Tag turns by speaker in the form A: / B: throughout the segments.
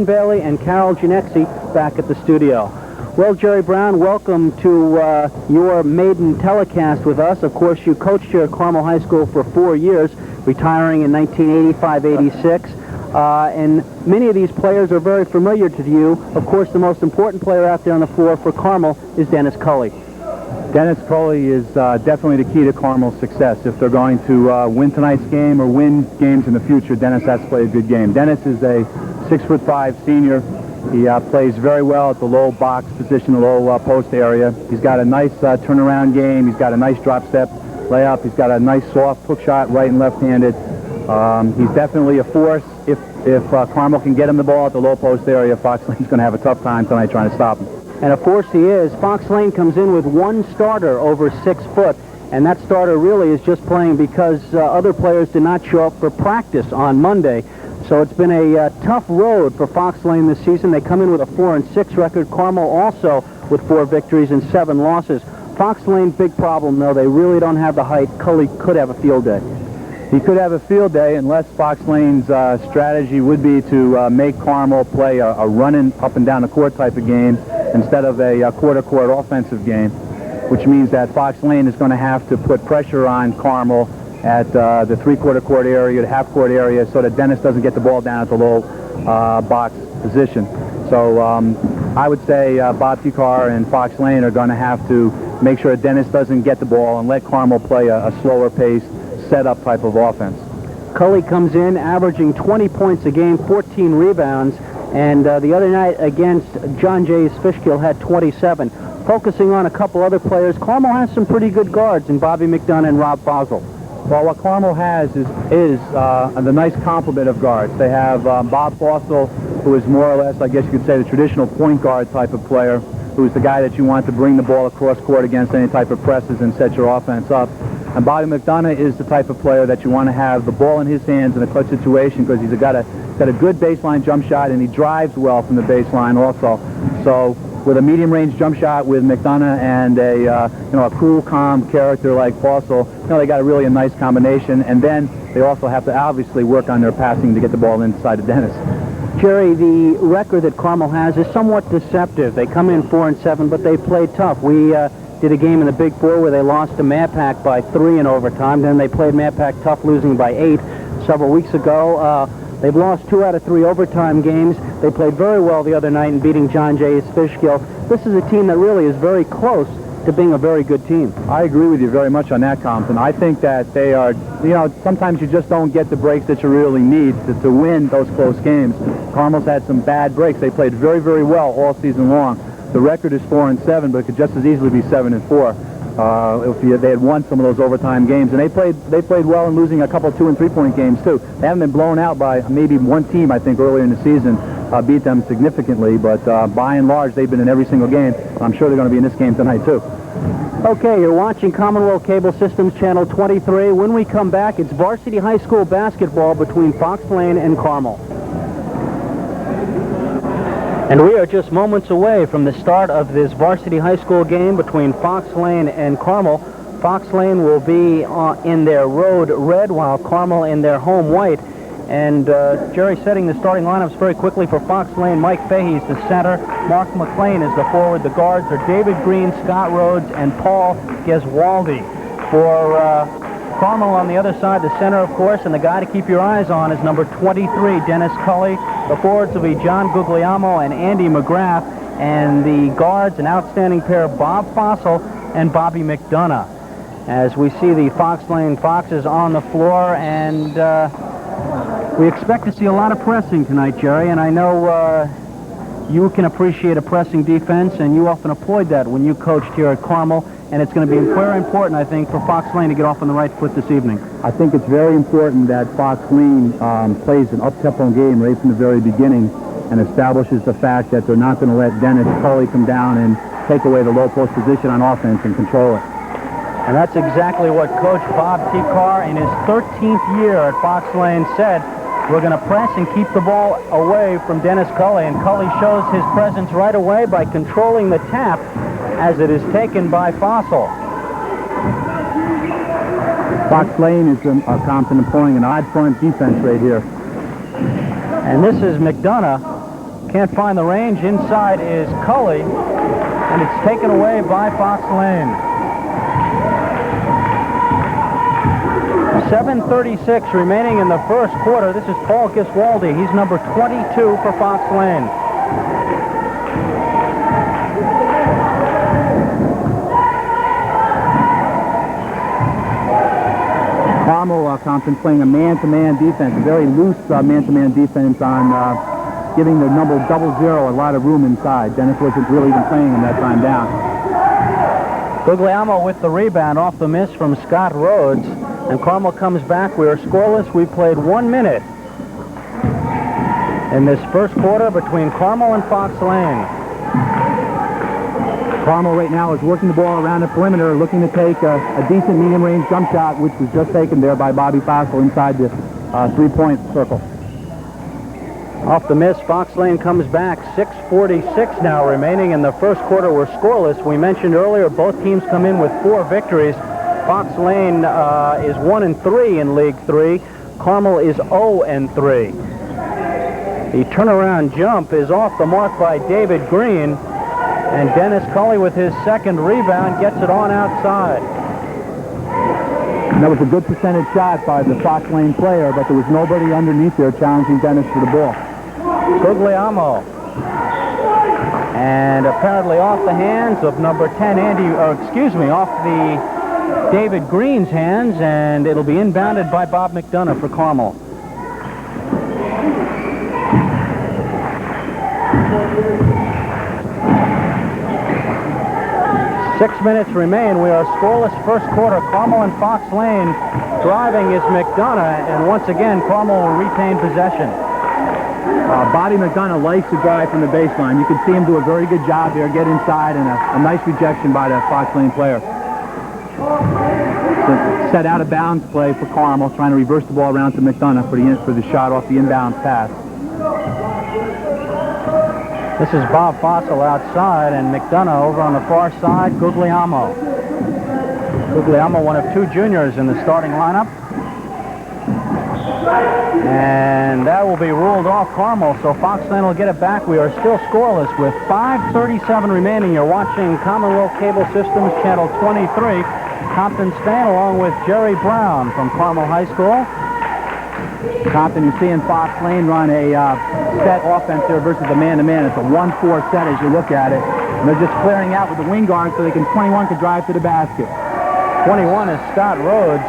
A: Ken Bailey and Carol Genexi back at the studio. Well, Jerry Brown, welcome to your maiden telecast with us. Of course, you coached here at Carmel High School for 4 years, retiring in 1985-86. And many of these players are very familiar to you. Of course, the most important player out there on the floor for Carmel is Dennis Cully.
B: Dennis Cully is definitely the key to Carmel's success. If they're going to win tonight's game or win games in the future, Dennis has to play a good game. Dennis is a 6'5" senior. He plays very well at the low box position, the low post area. He's got a nice turnaround game. He's got a nice drop step layup. He's got a nice soft hook shot, right and left-handed. He's definitely a force. If Carmel can get him the ball at the low post area, Fox Lane's going to have a tough time tonight trying to stop him.
A: And of course he is. Fox Lane comes in with one starter over 6 foot, and that starter really is just playing because other players did not show up for practice on Monday. So it's been a tough road for Fox Lane this season. They come in with a 4-6 record. Carmel also with 4 victories and 7 losses. Fox Lane, big problem though. They really don't have the height. Cully could have a field day.
B: He could have a field day unless Fox Lane's strategy would be to make Carmel play a running up and down the court type of game instead of a quarter-court offensive game, which means that Fox Lane is going to have to put pressure on Carmel at the three-quarter court area, the half-court area, so that Dennis doesn't get the ball down at the low box position. So I would say Bob Tikar and Fox Lane are going to have to make sure that Dennis doesn't get the ball and let Carmel play a slower pace, set-up type of offense.
A: Cully comes in averaging 20 points a game, 14 rebounds, and the other night against John Jay's Fishkill had 27. Focusing on a couple other players, Carmel has some pretty good guards in Bobby McDonough and Rob Fausel.
B: Well, what Carmel has is the nice complement of guards. They have Bob Fausel, who is more or less, I guess you could say, the traditional point guard type of player, who is the guy that you want to bring the ball across court against any type of presses and set your offense up. And Bobby McDonough is the type of player that you want to have the ball in his hands in a clutch situation because he's got a good baseline jump shot and he drives well from the baseline also. So with a medium-range jump shot with McDonough and a cool, calm character like Fausel, they got a nice combination. And then they also have to obviously work on their passing to get the ball inside of Dennis.
A: Jerry, the record that Carmel has is somewhat deceptive. They come in 4-7, but they play tough. We did a game in the Big Four where they lost to Mapac by 3 in overtime. Then they played Mapac tough, losing by 8 several weeks ago. They've lost 2 out of 3 overtime games. They played very well the other night in beating John Jay's Fishkill. This is a team that really is very close to being a very good team.
B: I agree with you very much on that, Compton. I think that they are, sometimes you just don't get the breaks that you really need to win those close games. Carmel's had some bad breaks. They played very, very well all season long. The record is 4-7, but it could just as easily be 7-4 if they had won some of those overtime games. And they played well in losing a couple of 2- and 3-point games too. They haven't been blown out by maybe one team, I think, earlier in the season beat them significantly. But by and large, they've been in every single game. I'm sure they're going to be in this game tonight too.
A: Okay, you're watching Commonwealth Cable Systems Channel 23. When we come back, it's varsity high school basketball between Fox Lane and Carmel. And we are just moments away from the start of this varsity high school game between Fox Lane and Carmel. Fox Lane will be in their road red, while Carmel in their home white. And Jerry setting the starting lineups very quickly for Fox Lane. Mike Fahey is the center. Mark McLean is the forward. The guards are David Green, Scott Rhodes, and Paul Geswaldi. For Carmel on the other side, the center, of course, and the guy to keep your eyes on is number 23, Dennis Cully. The forwards will be John Guglielmo and Andy McGrath, and the guards, an outstanding pair, Bob Fausel and Bobby McDonough. As we see the Fox Lane Foxes on the floor, and we expect to see a lot of pressing tonight, Jerry, and I know you can appreciate a pressing defense, and you often employed that when you coached here at Carmel, and it's going to be very important, I think, for Fox Lane to get off on the right foot this evening.
B: I think it's very important that Fox Lane plays an up-tempo game right from the very beginning and establishes the fact that they're not going to let Dennis Cully come down and take away the low post position on offense and control it.
A: And that's exactly what Coach Bob Tikar in his 13th year at Fox Lane said. We're going to press and keep the ball away from Dennis Cully, and Cully shows his presence right away by controlling the tap as it is taken by Fausel.
B: Fox Lane is Compton employing an odd front defense right here.
A: And this is McDonough Can't find the range. Inside is Cully, and it's taken away by Fox Lane. 7:36 remaining in the first quarter. This is Paul Giswaldi. He's number 22 for Fox Lane.
B: Carmel, Compton, playing a man-to-man defense, a very loose man-to-man defense on giving the number 00 a lot of room inside. Dennis wasn't really even playing him that time down.
A: Guglielmo with the rebound off the miss from Scott Rhodes. And Carmel comes back. We are scoreless. We played 1 minute in this first quarter between Carmel and Fox Lane.
B: Carmel right now is working the ball around the perimeter, looking to take a decent medium-range jump shot, which was just taken there by Bobby Fausel inside the three-point circle.
A: Off the miss, Fox Lane comes back. 6:46 now remaining in the first quarter. We're scoreless. We mentioned earlier both teams come in with 4 victories. Fox Lane is 1-3 in League 3. Carmel is 0-3. The turnaround jump is off the mark by David Green, and Dennis Cully with his second rebound gets it on outside.
B: And that was a good percentage shot by the Fox Lane player, but there was nobody underneath there challenging Dennis for the ball.
A: Guglielmo. And apparently off the hands of number 10, off the David Green's hands, and it'll be inbounded by Bob McDonough for Carmel. Six minutes remain. We are scoreless first quarter. Carmel and Fox Lane. Driving is McDonough, and once again, Carmel will retain possession.
B: Bobby McDonough likes to drive from the baseline. You can see him do a very good job there, get inside, and a nice rejection by the Fox Lane player. Set out of bounds play for Carmel, trying to reverse the ball around to McDonough for the shot off the inbound pass.
A: This is Bob Fausel outside, and McDonough over on the far side. Guglielmo. Guglielmo, one of 2 juniors in the starting lineup. And that will be ruled off Carmel, so Fox Lane will get it back. We are still scoreless with 5:37 remaining. You're watching Commonwealth Cable Systems, Channel 23. Compton Span along with Jerry Brown from Carmel High School.
B: Compton, you're seeing Fox Lane run a set offense there versus a man-to-man. It's a 1-4 set as you look at it. And they're just clearing out with the wing guard so 21 can drive to the basket.
A: 21 is Scott Rhodes.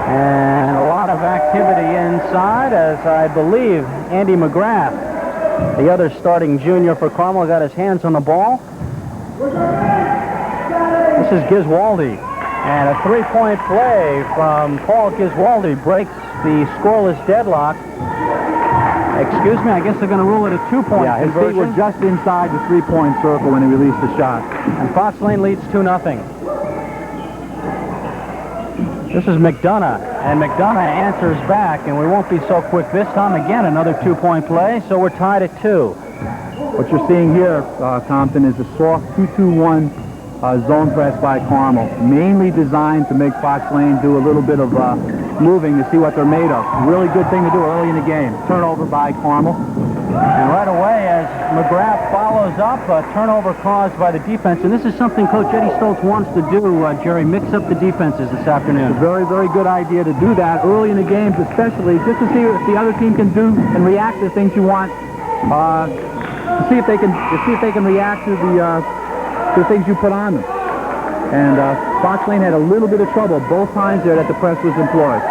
A: And a lot of activity inside as I believe Andy McGrath, the other starting junior for Carmel, got his hands on the ball. This is Giswaldi. And a 3-point play from Paul Giswaldi breaks the scoreless deadlock. Excuse me, I guess they're going to rule it a 2-point
B: conversion. His feet were just inside the 3-point circle when he released the shot.
A: And Fox Lane leads 2-0. This is McDonough, and McDonough answers back, and we won't be so quick this time. Again, another 2-point play, so we're tied at 2.
B: What you're seeing here, Compton, is a soft 2-2-1 zone press by Carmel, mainly designed to make Fox Lane do a little bit of moving to see what they're made of. Really good thing to do early in the game. Turnover by Carmel.
A: And right away, as McGrath follows up, a turnover caused by the defense. And this is something Coach Eddie Stoltz wants to do, Jerry, mix up the defenses this afternoon.
B: It's a very, very good idea to do that early in the games, especially just to see if the other team can do and react to things you want. To see if they can react to the things you put on them. And Fox Lane had a little bit of trouble both times there that the press was employed.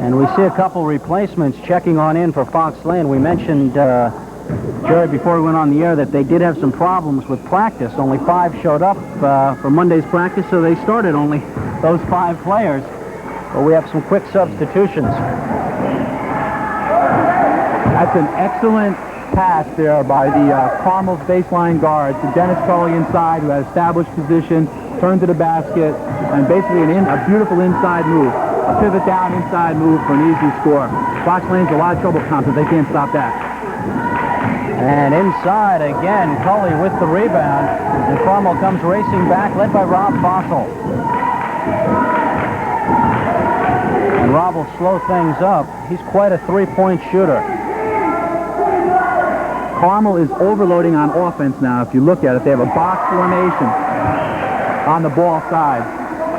A: And we see a couple replacements checking on in for Fox Lane. We mentioned, Jerry, before we went on the air, that they did have some problems with practice. Only 5 showed up for Monday's practice, so they started only those 5 players. But we have some quick substitutions.
B: That's an excellent pass there by the Carmel's baseline guard to Dennis Cully inside, who had established position, turned to the basket, and basically a beautiful inside move. A pivot down inside move for an easy score. Fox Lane's a lot of trouble, Compton. They can't stop that.
A: And inside again, Cully with the rebound. And Carmel comes racing back, led by Rob Fausel. And Rob will slow things up. He's quite a 3-point shooter.
B: Carmel is overloading on offense now. If you look at it, they have a box formation on the ball side,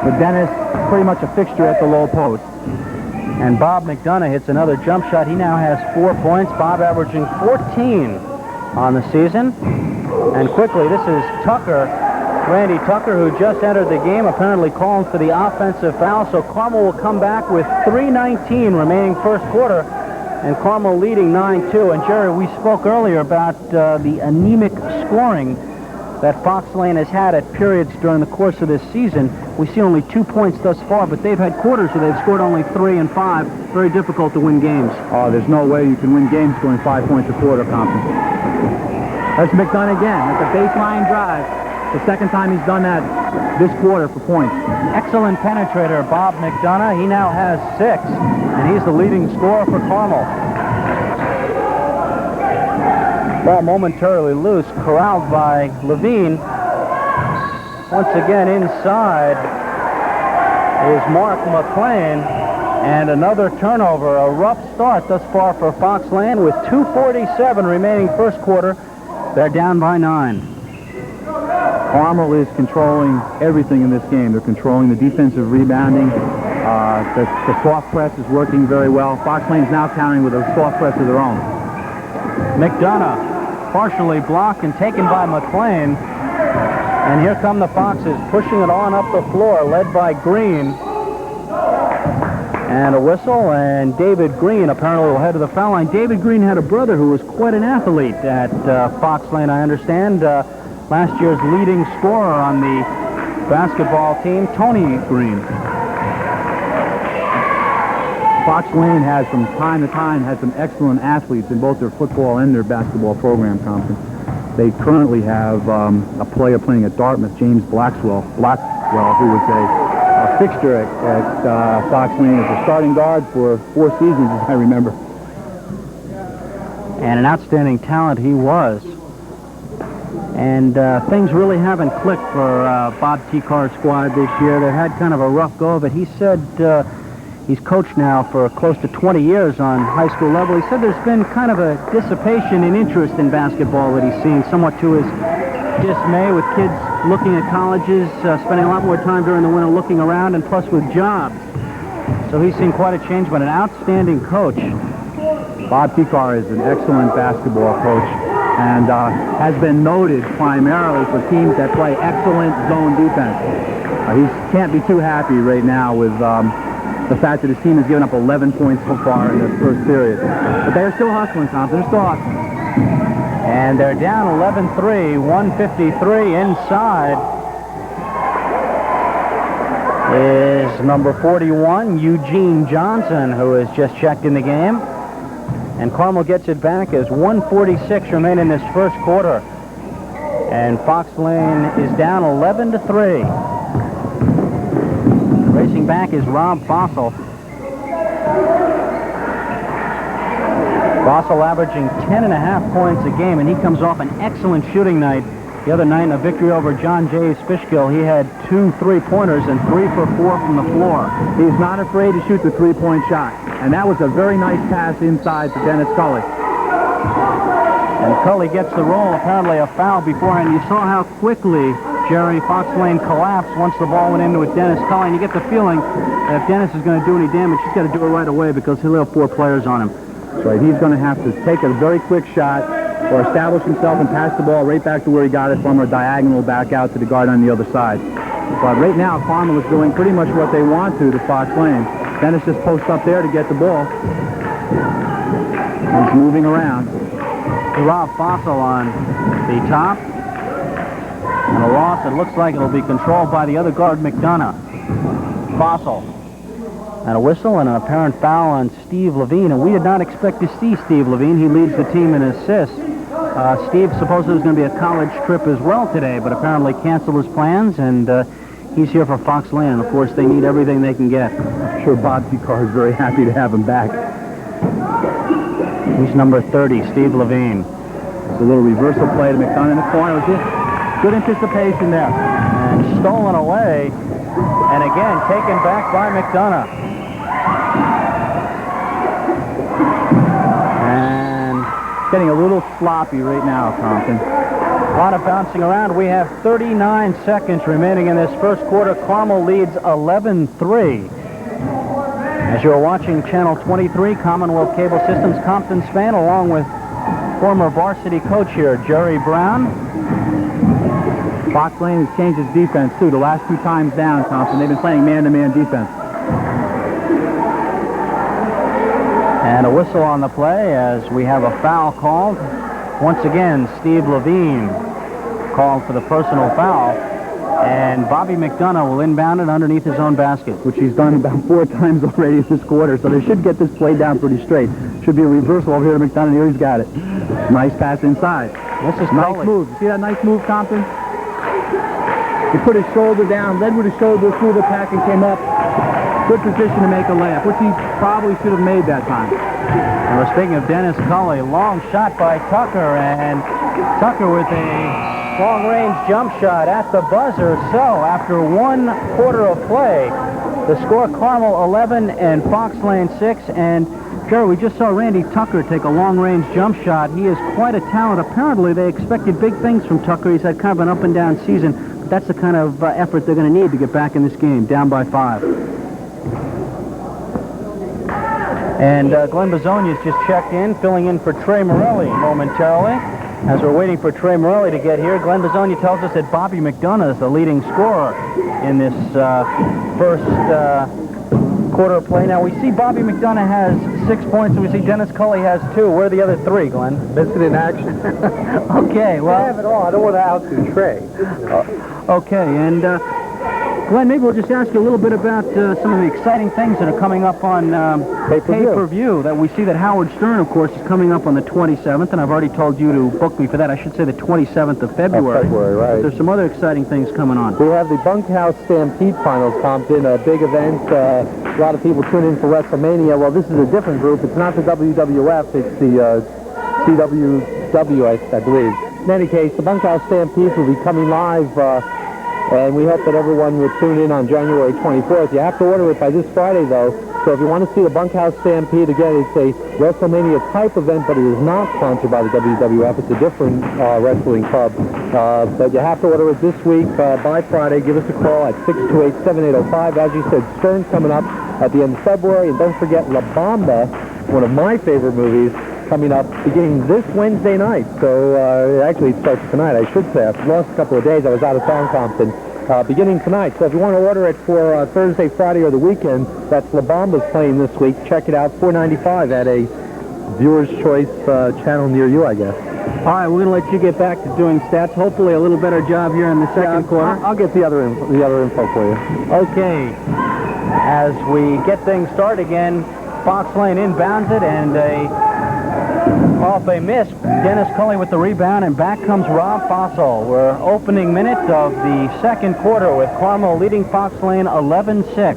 B: with Dennis pretty much a fixture at the low post.
A: And Bob McDonough hits another jump shot. He now has 4 points. Bob averaging 14 on the season. And quickly, this is Tucker, Randy Tucker, who just entered the game, apparently calling for the offensive foul. So Carmel will come back with 3:19 remaining first quarter, and Carmel leading 9-2. And Jerry, we spoke earlier about the anemic scoring that Fox Lane has had at periods during the course of this season. We see only 2 points thus far, but they've had quarters where they've scored only 3 and 5. Very difficult to win games.
B: Oh, there's no way you can win games scoring 5 points a quarter, Compton. That's McDonough again. That's a baseline drive. The second time he's done that this quarter for points.
A: Excellent penetrator, Bob McDonough. He now has 6, and he's the leading scorer for Carmel. Ball momentarily loose, corralled by Levine. Once again inside is Mark McLean, and another turnover. A rough start thus far for Fox Lane with 2:47 remaining first quarter. They're down by 9.
B: Carmel is controlling everything in this game. They're controlling the defensive rebounding. The soft press is working very well. Fox Lane's now countering with a soft press of their own.
A: McDonough partially blocked and taken by McLean. And here come the Foxes, pushing it on up the floor, led by Green. And a whistle, and David Green apparently will head to the foul line. David Green had a brother who was quite an athlete at Fox Lane, I understand. Last year's leading scorer on the basketball team, Tony Green.
B: Fox Lane has, from time to time, had some excellent athletes in both their football and their basketball program, Compton. They currently have a player playing at Dartmouth, James Blackwell, who was a fixture at Fox Lane as a starting guard for 4 seasons, as I remember.
A: And an outstanding talent he was. And things really haven't clicked for Bob T. Carr's squad this year. They've had kind of a rough go of it. He said he's coached now for close to 20 years on high school level. He said there's been kind of a dissipation in interest in basketball that he's seen, somewhat to his dismay, with kids looking at colleges, spending a lot more time during the winter looking around, and plus with jobs. So he's seen quite a change, but an outstanding coach.
B: Bob T. Carr is an excellent basketball coach, and has been noted primarily for teams that play excellent zone defense. He can't be too happy right now with the fact that his team has given up 11 points so far in the first period. But they're still hustling, Thompson. They're still hustling.
A: And they're down 11-3, 153 inside is number 41, Eugene Johnson, who has just checked in the game. And Carmel gets it back as 1:46 remain in this first quarter. And Fox Lane is down 11-3. Racing back is Rob Fausel. Fausel averaging 10.5 points a game, and he comes off an excellent shooting night. The other night in a victory over John J. Fishkill, he had 2 3-pointers and 3 for 4 from the floor.
B: He's not afraid to shoot the 3-point shot. And that was a very nice pass inside to Dennis Cully.
A: And Cully gets the roll, apparently a foul beforehand. You saw how quickly Jerry Fox Lane collapsed once the ball went into it. Dennis Cully, and you get the feeling that if Dennis is going to do any damage, he's got to do it right away because he'll have 4 players on him.
B: That's right. He's going to have to take a very quick shot or establish himself and pass the ball right back to where he got it from, or diagonal back out to the guard on the other side. But right now, Carmel is doing pretty much what they want to Fox Lane. Dennis just posts up there to get the ball. He's moving around.
A: Rob Fausel on the top. And a loss. It looks like it'll be controlled by the other guard, McDonough. Fausel. And a whistle and an apparent foul on Steve Levine. And we did not expect to see Steve Levine. He leads the team in assists. Steve supposedly was going to be a college trip as well today, but apparently canceled his plans, and he's here for Fox Lane. And of course, they need everything they can get.
B: I'm sure Bob T. Carr is very happy to have him back.
A: He's number 30, Steve Levine.
B: It's a little reversal play to McDonough in the corner. It was good anticipation there.
A: And stolen away, and again taken back by McDonough. And
B: getting a little sloppy right now, Compton.
A: A lot of bouncing around. We have 39 seconds remaining in this first quarter. Carmel leads 11-3. As you're watching Channel 23, Commonwealth Cable Systems, Compton's fan, along with former varsity coach here, Jerry Brown.
B: Fox Lane has changed its defense, too. The last 2 times down, Compton, they've been playing man-to-man defense.
A: And a whistle on the play as we have a foul called. Once again, Steve Levine called for the personal foul. And Bobby McDonough will inbound it underneath his own basket.
B: Which he's done about 4 times already this quarter, so they should get this play down pretty straight. Should be a reversal over here to McDonough. Here he's got it. Nice pass inside.
A: This is
B: nice move. You see that nice move, Compton? He put his shoulder down, led with his shoulder through the pack, and came up. Good position to make a layup, which he probably should have made that time.
A: And we're speaking of Dennis Culley. Long shot by Tucker, and Tucker with a long-range jump shot at the buzzer. So after 1 quarter of play, the score Carmel 11 and Fox Lane 6. And Jerry, we just saw Randy Tucker take a long-range jump shot. He is quite a talent. Apparently they expected big things from Tucker. He's had kind of an up-and-down season. But that's the kind of effort they're going to need to get back in this game, down by 5. And Glenn Bizzonia's just checked in, filling in for Trey Morelli momentarily. As we're waiting for Trey Morelli to get here, Glenn Bizzonia tells us that Bobby McDonough is the leading scorer in this first quarter of play. Now, we see Bobby McDonough has 6 points, and we see Dennis Culley has 2. Where are the other 3, Glenn?
C: Missing in action.
A: Okay, well...
C: I have it all. I don't want to outdo Trey.
A: Okay, and... Glenn, maybe we'll just ask you a little bit about some of the exciting things that are coming up on pay-per-view. That we see that Howard Stern, of course, is coming up on the 27th, and I've already told you to book me for that. I should say the 27th of February.
C: Right.
A: There's some other exciting things coming on.
C: We have the Bunkhouse Stampede Finals, Compton, a big event. A lot of people tune in for WrestleMania. Well, this is a different group. It's not the WWF. It's the CWW, I believe. In any case, the Bunkhouse Stampede will be coming live. And we hope that everyone will tune in on January 24th. You have to order it by this Friday, though. So if you want to see the Bunkhouse Stampede, again, it's a WrestleMania-type event, but it is not sponsored by the WWF. It's a different wrestling club. But you have to order it this week by Friday. Give us a call at 628-7805. As you said, Stern's coming up at the end of February. And don't forget La Bamba, one of my favorite movies, coming up beginning this Wednesday night. So actually it starts tonight, I should say. I've lost a couple of days. I was out of town, Compton. Beginning tonight. So if you want to order it for Thursday, Friday, or the weekend, that's La Bamba's playing this week. Check it out, $4.95 at a viewer's choice channel near you, I guess.
A: All right, we're going to let you get back to doing stats. Hopefully a little better job here in the second quarter.
C: I'll get the other info for you.
A: Okay. As we get things started again, Fox Lane inbounds it, and off a miss. Dennis Culley with the rebound, and back comes Rob Fausel. We're opening minute of the second quarter with Carmel leading Fox Lane 11-6.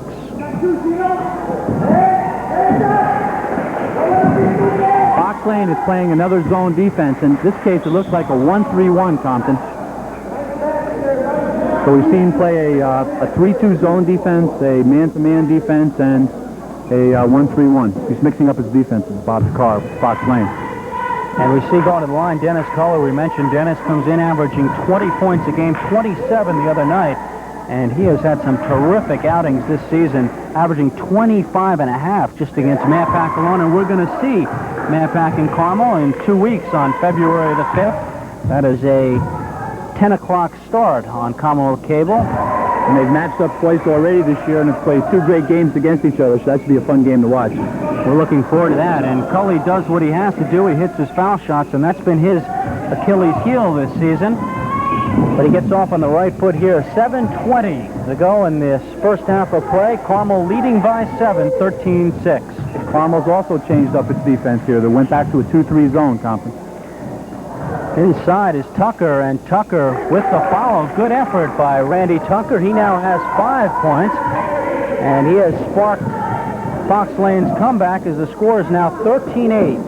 B: Fox Lane is playing another zone defense. In this case, it looks like a 1-3-1, Compton. So we've seen play a 3-2 zone defense, a man-to-man defense, and a 1-3-1. He's mixing up his defenses, Bob Carr, Fox Lane.
A: And we see going to the line, Dennis Culley. We mentioned Dennis comes in averaging 20 points a game, 27 the other night. And he has had some terrific outings this season, averaging 25.5 just against Mapac alone. And we're going to see Mapac and Carmel in 2 weeks on February the 5th. That is a 10 o'clock start on Commonwealth Cable.
B: And they've matched up twice already this year and have played 2 great games against each other, so that should be a fun game to watch.
A: We're looking forward to that. And Culley does what he has to do. He hits his foul shots, and that's been his Achilles heel this season. But he gets off on the right foot here. 7:20 to go in this first half of play. Carmel leading by 7, 13-6.
B: Carmel's also changed up its defense here. They went back to a 2-3 zone, Compton.
A: Inside is Tucker, and Tucker with the foul. Good effort by Randy Tucker. He now has 5 points, and he has sparked Fox Lane's comeback as the score is now 13-8.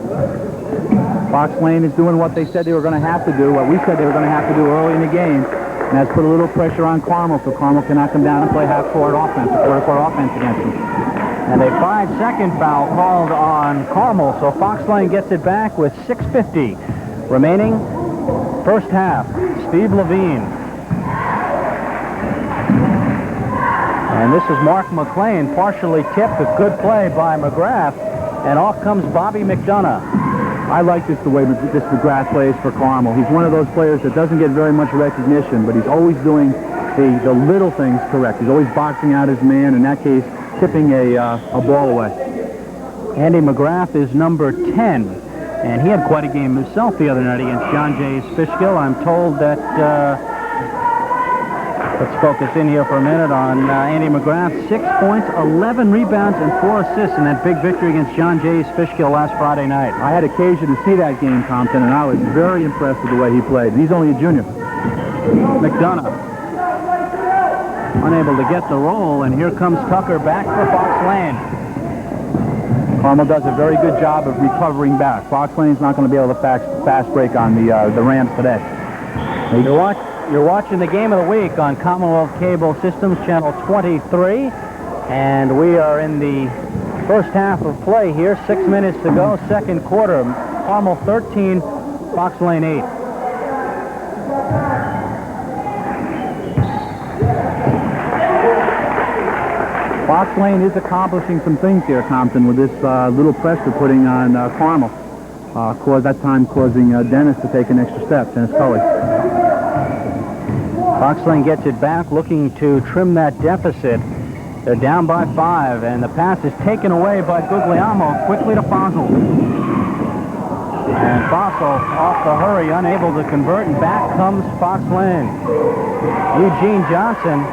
B: Fox Lane is doing what they said they were going to have to do, what we said they were going to have to do early in the game, and that's put a little pressure on Carmel, so Carmel cannot come down and play half-court offense, or quarter-court offense against them.
A: And a 5-second foul called on Carmel, so Fox Lane gets it back with 6:50 remaining. First half. Steve Levine. And this is Mark McLean, partially tipped. A good play by McGrath. And off comes Bobby McDonough.
B: I like the way this McGrath plays for Carmel. He's one of those players that doesn't get very much recognition, but he's always doing the little things correct. He's always boxing out his man, in that case, tipping a ball away.
A: Andy McGrath is number 10, and he had quite a game himself the other night against John Jay's Fishkill. I'm told that, let's focus in here for a minute on Andy McGrath. 6 points, 11 rebounds, and 4 assists in that big victory against John Jay's Fishkill last Friday night.
B: I had occasion to see that game, Compton, and I was very impressed with the way he played. He's only a junior.
A: McDonough. Unable to get the roll, and here comes Tucker back for Fox Lane.
B: Carmel does a very good job of recovering back. Fox Lane's not going to be able to fast break on the Rams today.
A: You're watching the game of the week on Commonwealth Cable Systems, Channel 23, and we are in the first half of play here. 6 minutes to go, second quarter. Carmel 13, Fox Lane 8.
B: Fox Lane is accomplishing some things here, Compton, with this little pressure putting on Carmel. That time causing Dennis to take an extra step, Dennis Cully.
A: Fox Lane gets it back, looking to trim that deficit. They're down by 5, and the pass is taken away by Guglielmo, quickly to Fausel. And Fausel, off the hurry, unable to convert, and back comes Fox Lane. Eugene Johnson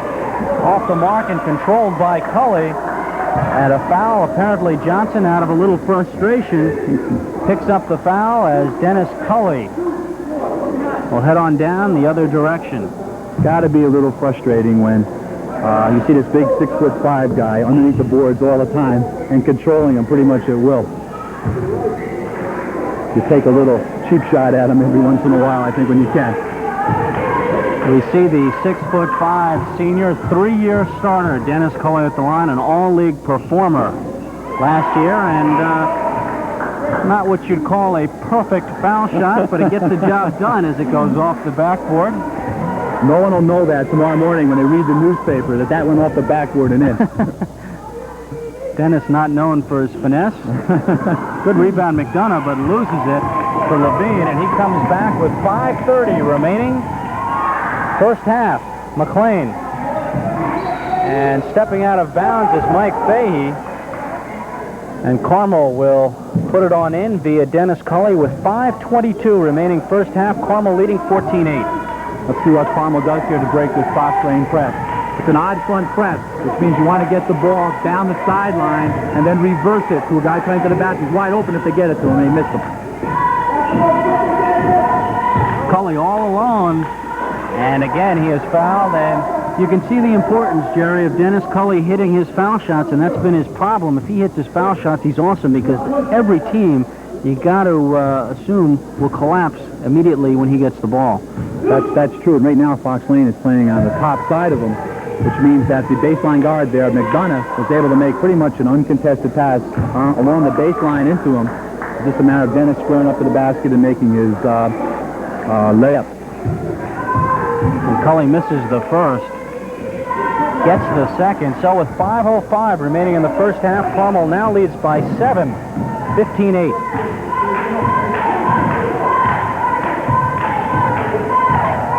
A: off the mark and controlled by Cully. And a foul, apparently Johnson, out of a little frustration, picks up the foul as Dennis Cully will head on down the other direction.
B: Got to be a little frustrating when you see this big 6'5" guy underneath the boards all the time and controlling them pretty much at will. You take a little cheap shot at him every once in a while, I think, when you can.
A: We see the 6'5" senior, 3-year starter, Dennis Cully at the line, an all-league performer last year, and not what you'd call a perfect foul shot, but it gets the job done as it goes off the backboard.
B: No one will know that tomorrow morning when they read the newspaper that went off the backboard and in.
A: Dennis not known for his finesse. Good rebound, McDonough, but loses it for Levine, and he comes back with 5:30 remaining. First half, McLean. And stepping out of bounds is Mike Fahey. And Carmel will put it on in via Dennis Cully with 5:22 remaining first half. Carmel leading 14-8.
B: Let's see what Carmel does here to break this Fox Lane press. It's an odd front press, which means you want to get the ball down the sideline and then reverse it to a guy trying to the basket. He's wide open if they get it to him, and they miss him.
A: Cully all alone. And again, he is fouled, and you can see the importance, Jerry, of Dennis Cully hitting his foul shots, and that's been his problem. If he hits his foul shots, he's awesome, because every team, you got to assume, will collapse immediately when he gets the ball.
B: That's true. And right now, Fox Lane is playing on the top side of him, which means that the baseline guard there, McDonough, was able to make pretty much an uncontested pass along the baseline into him. It's just a matter of Dennis squaring up to the basket and making his layup.
A: And Cully misses the first, gets the second. So with 5:05 remaining in the first half, Carmel now leads by 7, 15-8.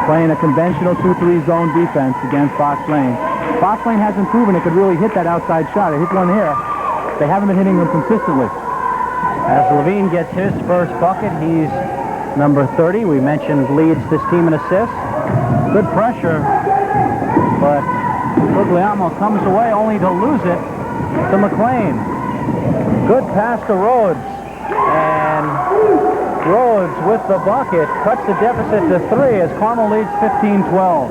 B: Playing a conventional 2-3 zone defense against Fox Lane. Fox Lane hasn't proven it could really hit that outside shot. They hit one here. They haven't been hitting them consistently.
A: As Levine gets his first bucket, he's number 30. We mentioned leads this team in assists. Good pressure, but Guglielmo comes away only to lose it to McLean. Good pass to Rhodes, and Rhodes with the bucket cuts the deficit to 3 as Carmel leads 15-12.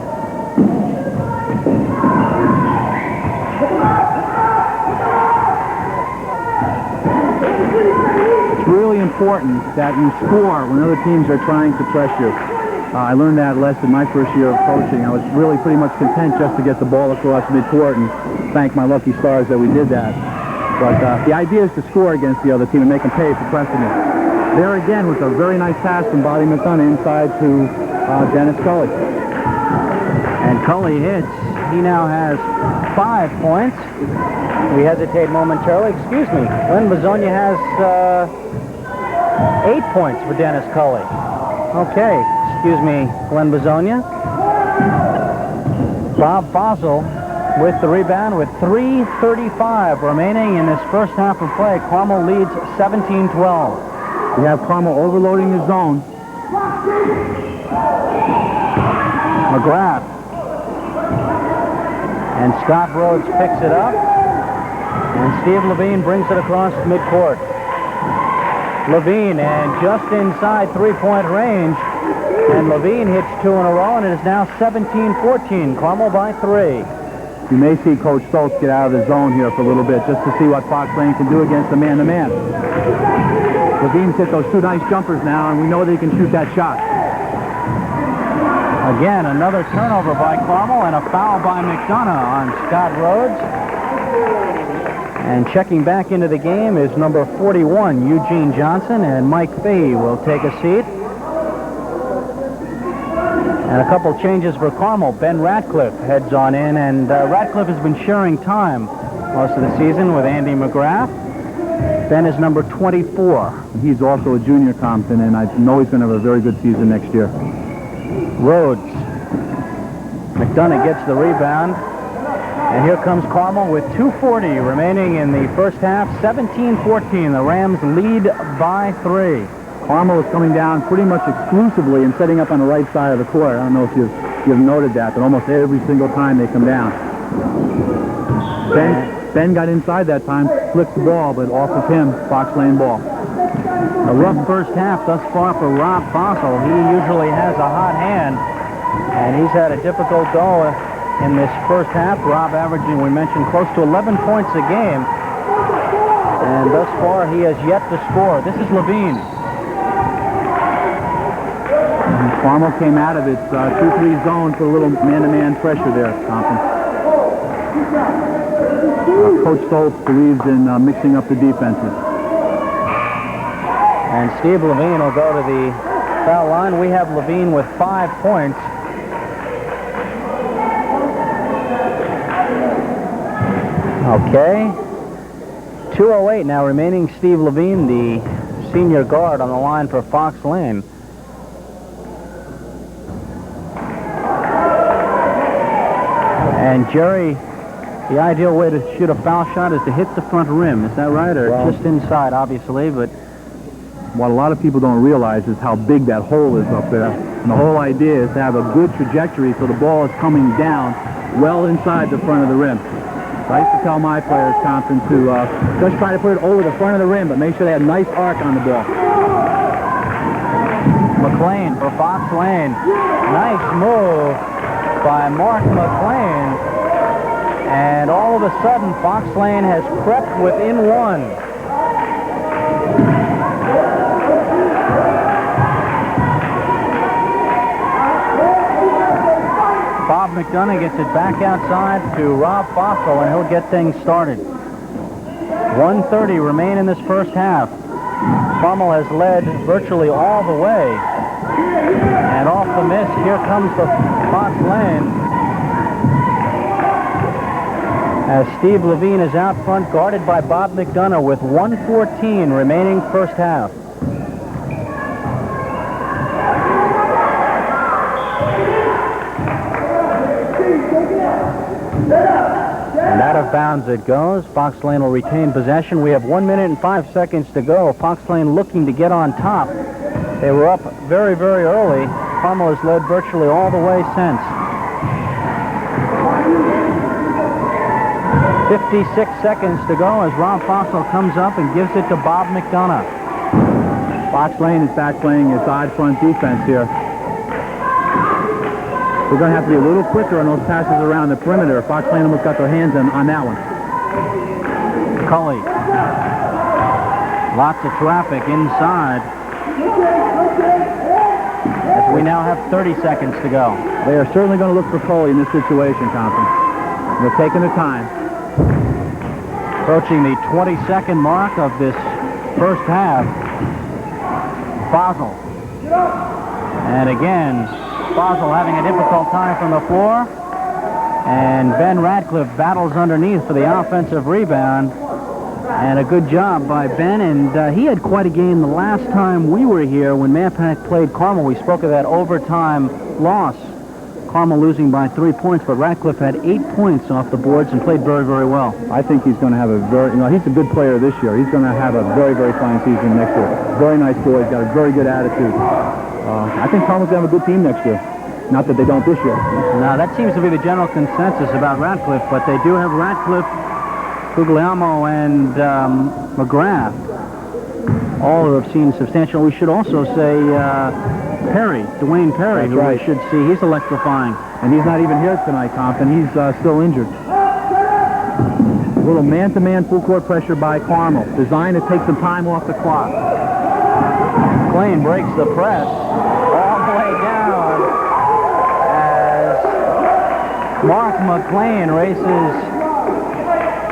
B: It's really important that you score when other teams are trying to press you. I learned that lesson my first year of coaching. I was really pretty much content just to get the ball across midcourt and thank my lucky stars that we did that. But the idea is to score against the other team and make them pay for pressing it. There again was a very nice pass from Bobby McDonough inside to Dennis Cully.
A: And Cully hits. He now has 5 points. We hesitate momentarily. Excuse me. Glenn Bezonia has 8 points for Dennis Cully. Okay. Excuse me, Glenn Bezonia. Bob Fausel with the rebound with 3:35 remaining in this first half of play. Carmel leads 17-12.
B: We have Carmel overloading the zone.
A: McGrath. And Scott Rhodes picks it up. And Steve Levine brings it across midcourt. Levine, and just inside three-point range. And Levine hits 2 in a row, and it is now 17-14. Carmel by 3.
B: You may see Coach Stoltz get out of the zone here for a little bit just to see what Fox Lane can do against the man-to-man. Levine's hit those 2 nice jumpers now, and we know they can shoot that shot.
A: Again, another turnover by Carmel and a foul by McDonough on Scott Rhodes. And checking back into the game is number 41, Eugene Johnson, and Mike Fahey will take a seat. And a couple changes for Carmel. Ben Ratcliffe heads on in, and Ratcliffe has been sharing time most of the season with Andy McGrath. Ben is number 24.
B: He's also a junior Compton, and I know he's going to have a very good season next year.
A: Rhodes. McDonough gets the rebound. And here comes Carmel with 2:40 remaining in the first half. 17-14. The Rams lead by 3.
B: Carmel is coming down pretty much exclusively and setting up on the right side of the court. I don't know if you've noted that, but almost every single time they come down. Ben got inside that time, flipped the ball, but off of him, Fox Lane ball.
A: A rough first half thus far for Rob Fausel. He usually has a hot hand, and he's had a difficult go in this first half. Rob averaging, we mentioned, close to 11 points a game. And thus far, he has yet to score. This is Levine.
B: And Carmel came out of its 2-3 zone for a little man-to-man pressure there, Compton. Coach Stoltz believes in mixing up the defenses.
A: And Steve Levine will go to the foul line. We have Levine with 5 points. Okay. 2:08 now remaining. Steve Levine, the senior guard, on the line for Fox Lane. And Jerry, the ideal way to shoot a foul shot is to hit the front rim. Is that right? Or well, just inside, obviously, but
B: what a lot of people don't realize is how big that hole is up there. And the whole idea is to have a good trajectory so the ball is coming down well inside the front of the rim. So I used to tell my players, Compton, to just try to put it over the front of the rim, but make sure they have a nice arc on the ball.
A: McLean for Fox Lane. Nice move by Mark McLean. And all of a sudden, Fox Lane has crept within 1. Bob McDonough gets it back outside to Rob Fausel, and he'll get things started. 1:30 remain in this first half. Carmel has led virtually all the way. And off the miss, here comes the Fox Lane. As Steve Levine is out front, guarded by Bob McDonough with 1:14 remaining first half. And out of bounds it goes. Fox Lane will retain possession. We have 1 minute and 5 seconds to go. Fox Lane looking to get on top. They were up very, very early. Carmel has led virtually all the way since. 56 seconds to go as Rob Fausel comes up and gives it to Bob McDonough.
B: Fox Lane is back playing its odd front defense here. We're going to have to be a little quicker on those passes around the perimeter. Fox Lane almost got their hands on that one.
A: Cully. Lots of traffic inside. As we now have 30 seconds to go.
B: They are certainly going to look for Cully in this situation, Compton. They're taking their time.
A: Approaching the 22nd mark of this first half. Fausel. And again, Fausel having a difficult time from the floor. And Ben Radcliffe battles underneath for the offensive rebound. And a good job by Ben. And he had quite a game the last time we were here when Mahopac played Carmel. We spoke of that overtime loss. Carmel losing by 3 points, but Radcliffe had 8 points off the boards and played very, very well.
B: I think he's going to have a very, he's a good player this year. He's going to have a very, very fine season next year. Very nice boy. He's got a very good attitude. I think Carmel's going to have a good team next year. Not that they don't this year.
A: Now, that seems to be the general consensus about Radcliffe, but they do have Radcliffe, Guglielmo, and McGrath. All who have seen substantial. We should also say Dwayne Perry,
B: That's
A: who
B: right.
A: we should see. He's electrifying.
B: And he's not even here tonight, Compton. He's still injured. A little man-to-man full-court pressure by Carmel, designed to take some time off the clock.
A: McLean breaks the press all the way down as Mark McLean races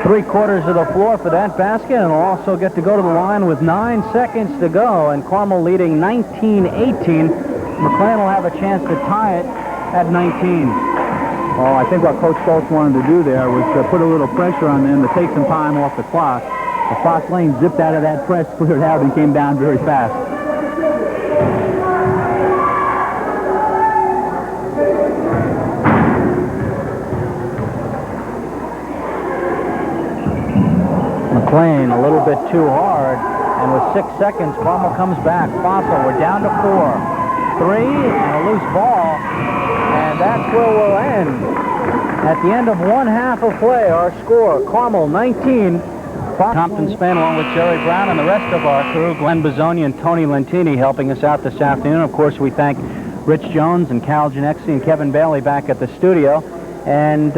A: 3/4 of the floor for that basket, and will also get to go to the line with 9 seconds to go, and Carmel leading 19-18. McLean will have a chance to tie it at 19.
B: Oh, I think what Coach Stoltz wanted to do there was to put a little pressure on them to take some time off the clock. The Fox Lane zipped out of that press, cleared out, and came down very fast.
A: McLean a little bit too hard, and with 6 seconds, Carmel comes back. Fausel, we're down to 4. 3, and a loose ball, and that's where we'll end. At the end of one half of play, our score, Carmel 19, Compton Span, along with Jerry Brown and the rest of our crew, Glenn Bizzoni and Tony Lentini, helping us out this afternoon. Of course, we thank Rich Jones and Cal Genexi and Kevin Bailey back at the studio. And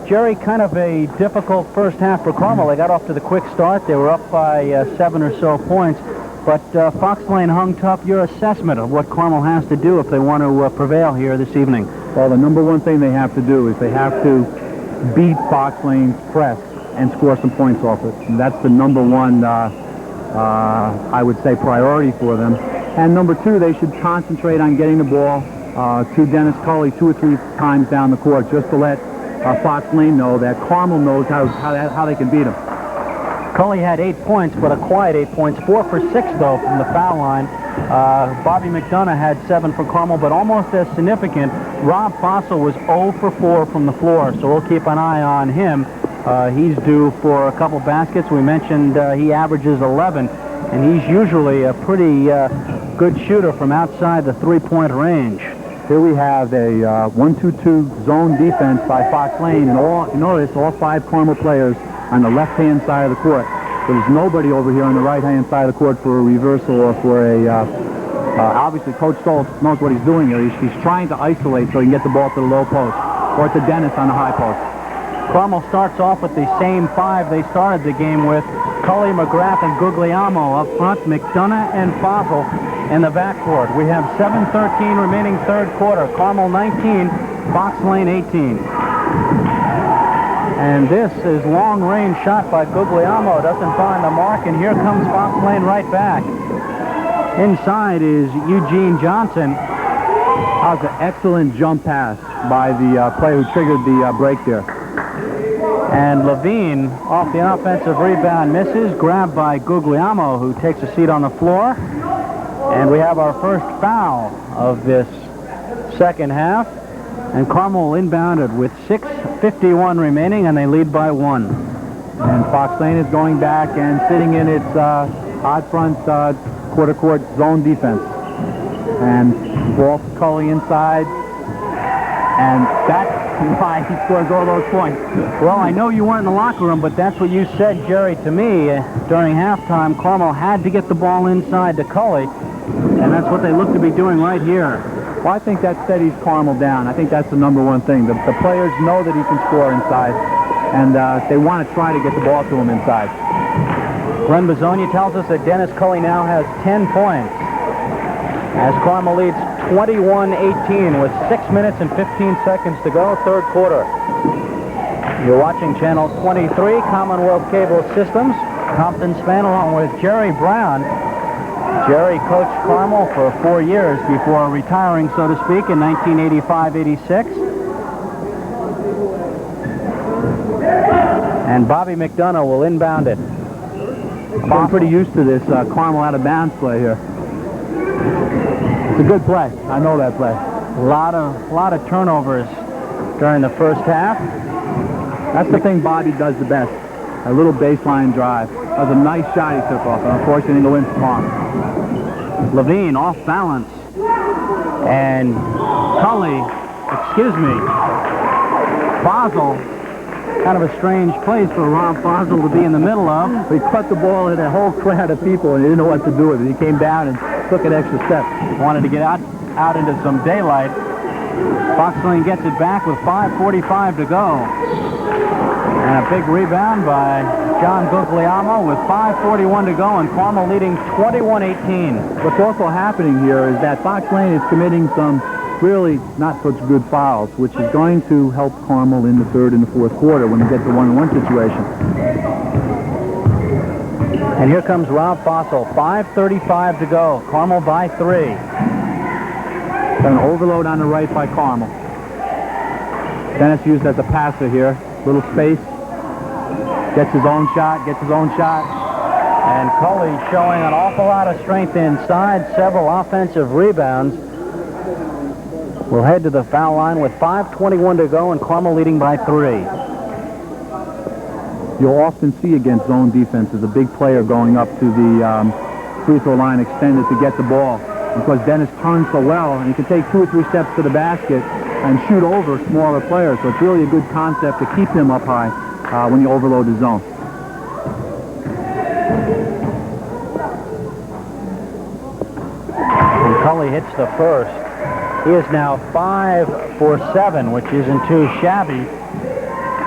A: Jerry, kind of a difficult first half for Carmel. They got off to the quick start. They were up by 7 or so points. But Fox Lane hung tough. Your assessment of what Carmel has to do if they want to prevail here this evening?
B: Well, the number one thing they have to do is they have to beat Fox Lane's press and score some points off it. And that's the number one, I would say, priority for them. And number two, they should concentrate on getting the ball to Dennis Culley 2 or 3 times down the court, just to let Fox Lane know that Carmel knows how they can beat him.
A: Culley had 8 points, but a quiet 8 points. 4 for 6, though, from the foul line. Bobby McDonough had 7 for Carmel, but almost as significant, Rob Fausel was 0 for 4 from the floor, so we'll keep an eye on him. He's due for a couple baskets. We mentioned he averages 11, and he's usually a pretty good shooter from outside the three-point range.
B: Here we have a 1-2-2 zone defense by Fox Lane, and notice all 5 Carmel players on the left-hand side of the court. There's nobody over here on the right-hand side of the court for a reversal or for a... obviously, Coach Stoltz knows what he's doing here. He's trying to isolate so he can get the ball to the low post or to Dennis on the high post.
A: Carmel starts off with the same 5 they started the game with. Culley, McGrath, and Guglielmo up front. McDonough and Fausel in the backcourt. We have 7:13 remaining third quarter. Carmel 19, Fox Lane 18. And this is long-range shot by Guglielmo. Doesn't find the mark, and here comes Fox Lane right back. Inside is Eugene Johnson.
B: That was an excellent jump pass by the player who triggered the break there.
A: And Levine, off the offensive rebound, misses. Grabbed by Guglielmo, who takes a seat on the floor. And we have our first foul of this second half. And Carmel inbounded with 6:51 remaining, and they lead by 1.
B: And Fox Lane is going back and sitting in its odd front quarter-court zone defense. And ball to Culley inside. And that's why he scores all those points.
A: Well, I know you weren't in the locker room, but that's what you said, Jerry, to me during halftime. Carmel had to get the ball inside to Culley, and that's what they look to be doing right here.
B: Well, I think that steadies Carmel down. I think that's the number one thing. The players know that he can score inside, and they want to try to get the ball to him inside.
A: Glenn Bizzoni tells us that Dennis Culley now has 10 points as Carmel leads 21-18 with 6 minutes and 15 seconds to go, third quarter. You're watching Channel 23, Commonwealth Cable Systems. Compton's fan along with Jerry Brown. Jerry coached Carmel for 4 years before retiring, so to speak, in 1985-86. And Bobby McDonough will inbound it.
B: I'm pretty used to this Carmel out of bounds play here. It's a good play. I know that play.
A: A lot of turnovers during the first half.
B: That's the thing Bobby does the best. A little baseline drive. That was a nice shot he took off, and unfortunately didn't go in for Mark.
A: Levine off balance. And Fausel. Kind of a strange place for Rob Fausel to be in the middle of.
B: He cut the ball in a whole crowd of people, and he didn't know what to do with it. He came down and took an extra step.
A: Wanted to get out into some daylight. Fox Lane gets it back with 5:45 to go. And a big rebound by John Guglielmo with 5:41 to go, and Carmel leading 21-18.
B: What's also happening here is that Fox Lane is committing some really not such good fouls, which is going to help Carmel in the third and the fourth quarter when we get to 1-on-1 situation.
A: And here comes Rob Fausel, 5:35 to go. Carmel by 3.
B: Got an overload on the right by Carmel. Dennis used as a passer here. Little space. Gets his own shot,
A: And Cully showing an awful lot of strength inside, several offensive rebounds. We'll head to the foul line with 5:21 to go, and Carmel leading by 3.
B: You'll often see against zone defenses a big player going up to the free throw line extended to get the ball, because Dennis turns so well, and he can take 2 or 3 steps to the basket and shoot over smaller players. So it's really a good concept to keep him up high when you overload the zone.
A: And Cully hits the first. He is now 5 for 7, which isn't too shabby.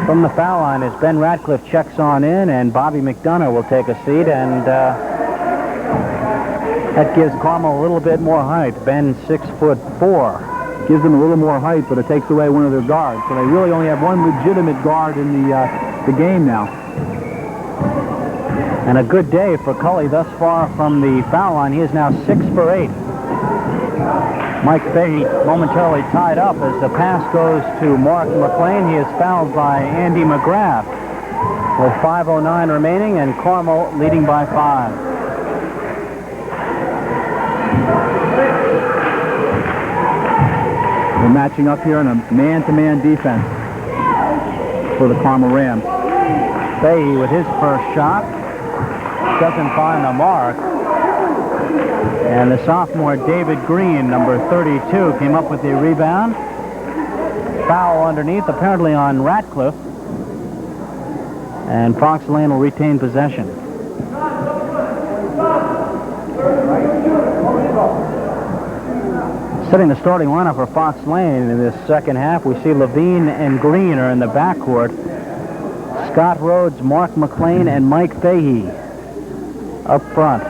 A: From the foul line as Ben Ratcliffe checks on in, and Bobby McDonough will take a seat, and that gives Carmel a little bit more height. Ben 6'4".
B: Gives them a little more height, but it takes away one of their guards. So they really only have one legitimate guard in the game now.
A: And a good day for Cully thus far from the foul line. He is now 6 for 8. Mike Fahey momentarily tied up as the pass goes to Mark McLean. He is fouled by Andy McGrath with 5:09 remaining, and Carmel leading by 5.
B: We're matching up here in a man-to-man defense for the Carmel Rams.
A: Fahey with his first shot. Doesn't find the mark. And the sophomore David Green, number 32, came up with the rebound. Foul underneath, apparently on Ratcliffe. And Fox Lane will retain possession. Setting the starting lineup for Fox Lane in this second half, we see Levine and Green are in the backcourt. Scott Rhodes, Mark McLean, and Mike Fahey up front.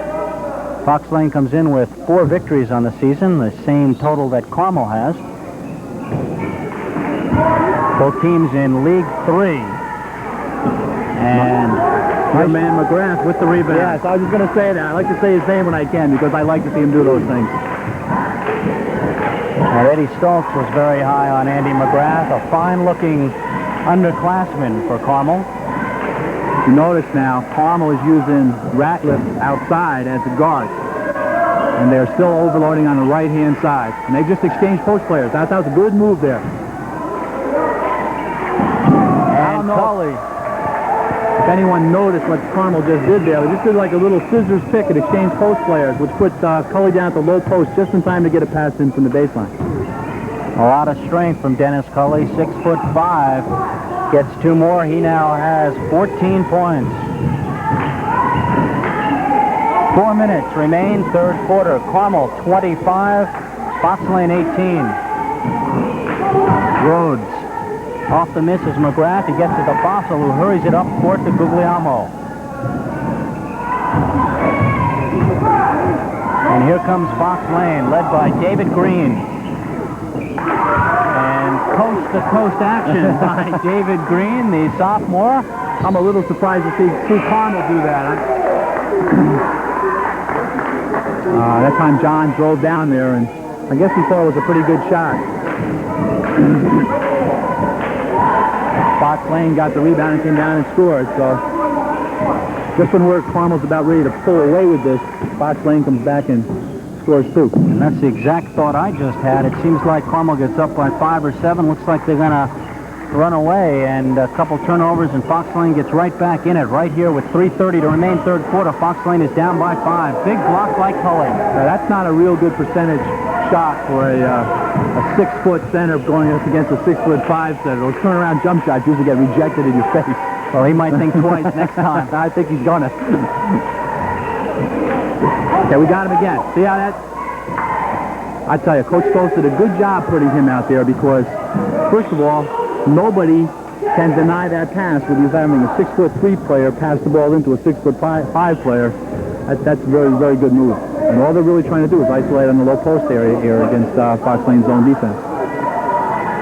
A: Fox Lane comes in with 4 victories on the season, the same total that Carmel has. Both teams in League 3. And
B: your man McGrath with the rebound. Yes, I was just going to say that. I like to say his name when I can, because I like to see him do those things.
A: And Eddie Stoltz was very high on Andy McGrath, a fine-looking underclassman for Carmel.
B: You notice now, Carmel is using Ratcliffe outside as a guard. And they're still overloading on the right-hand side. And they just exchanged post players. That was a good move there.
A: And Cully.
B: If anyone noticed what Carmel just did there, they just did like a little scissors pick and exchanged post players, which put Cully down at the low post just in time to get a pass in from the baseline.
A: A lot of strength from Dennis Cully, 6'5". Gets 2 more. He now has 14 points. 4 minutes remain, third quarter. Carmel 25, Fox Lane 18. Rhodes off the miss is McGrath. He gets to the Fausel, who hurries it up court to Guglielmo. And here comes Fox Lane, led by David Green. And coast coast-to-coast action by David Green, the sophomore.
B: I'm a little surprised to see Carmel do that. That time John drove down there, and I guess he thought it was a pretty good shot. Fox Lane got the rebound and came down and scored. So just when Carmel's about ready to pull away with this, Fox Lane comes back and scores two.
A: And that's the exact thought I just had. It seems like Carmel gets up by 5 or 7. Looks like they're going to run away, and a couple turnovers, and Fox Lane gets right back in it right here with 3:30 to remain third quarter. Fox Lane is down by 5. Big block by Cully.
B: Now, that's not a real good percentage shot for a 6-foot center going up against a 6'5" center. Those turnaround jump shots usually get rejected in your face.
A: Well, he might think twice next time.
B: I think he's gonna. Okay, we got him again. See how that? I tell you, Coach Stoltz did a good job putting him out there because, first of all, nobody can deny that pass with you having a 6'3" player pass the ball into a 6'5" player. That's a very, very good move. And all they're really trying to do is isolate on the low post area here against Fox Lane's zone defense.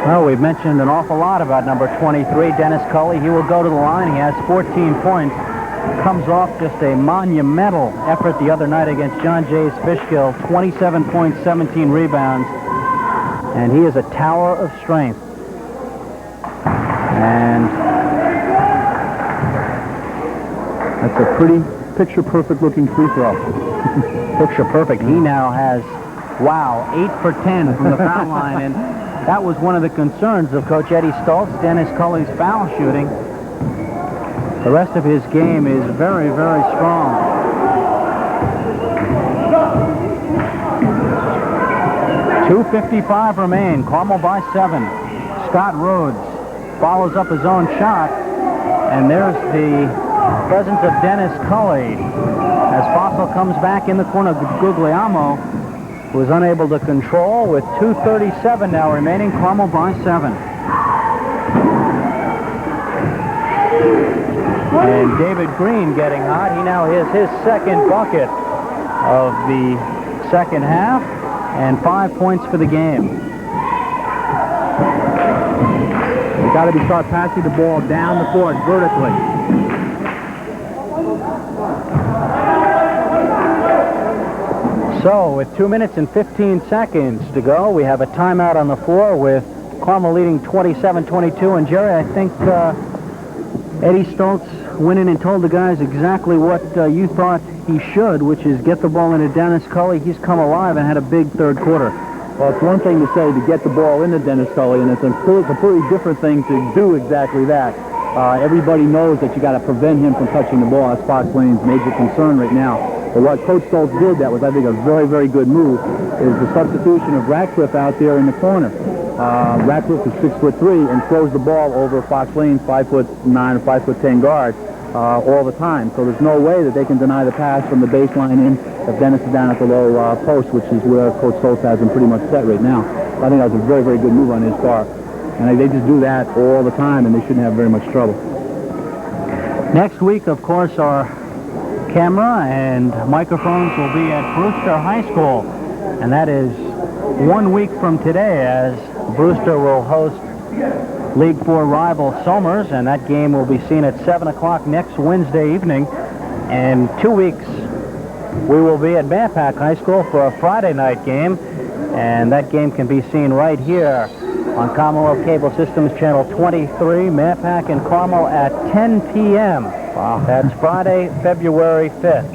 A: Well, we've mentioned an awful lot about number 23, Dennis Cully. He will go to the line. He has 14 points. Comes off just a monumental effort the other night against John Jay's Fishkill. 27 points, 17 rebounds. And he is a tower of strength. And
B: that's a pretty picture-perfect looking free throw.
A: Picture perfect. He now has, wow, 8 for 10 from the foul line. And that was one of the concerns of Coach Eddie Stoltz, Dennis Cully's foul shooting. The rest of his game is very, very strong. .255 remain. Carmel by 7. Scott Rhodes follows up his own shot. And there's the presence of Dennis Cully. As Fausel comes back in the corner, Guglielmo was unable to control with 2:37 now remaining. Carmel by 7. And David Green getting hot. He now has his second bucket of the second half and 5 points for the game.
B: You got to start passing the ball down the court vertically.
A: So, with 2 minutes and 15 seconds to go, we have a timeout on the floor with Carmel leading 27-22. And Jerry, I think Eddie Stoltz went in and told the guys exactly what you thought he should, which is get the ball into Dennis Cully. He's come alive and had a big third quarter.
B: Well, it's one thing to say to get the ball into Dennis Cully, and it's a completely different thing to do exactly that. Everybody knows that you got to prevent him from touching the ball. That's Fox Lane's major concern right now. But what Coach Stoltz did that was, I think, a very, very good move, is the substitution of Ratcliffe out there in the corner. Ratcliffe is 6'3" and throws the ball over Fox Lane's 5'9" or 5'10" guard all the time. So there's no way that they can deny the pass from the baseline in if Dennis is down at the low post, which is where Coach Stoltz has him pretty much set right now. So I think that was a very, very good move on his part. And they just do that all the time, and they shouldn't have very much trouble.
A: Next week, of course, our camera and microphones will be at Brewster High School. And that is 1 week from today, as Brewster will host League 4 rival Somers, and that game will be seen at 7 o'clock next Wednesday evening. And 2 weeks, we will be at Mahopac High School for a Friday night game, and that game can be seen right here on Commonwealth Cable Systems Channel 23, Mahopac and Carmel at 10 p.m. Wow. That's Friday, February 5th.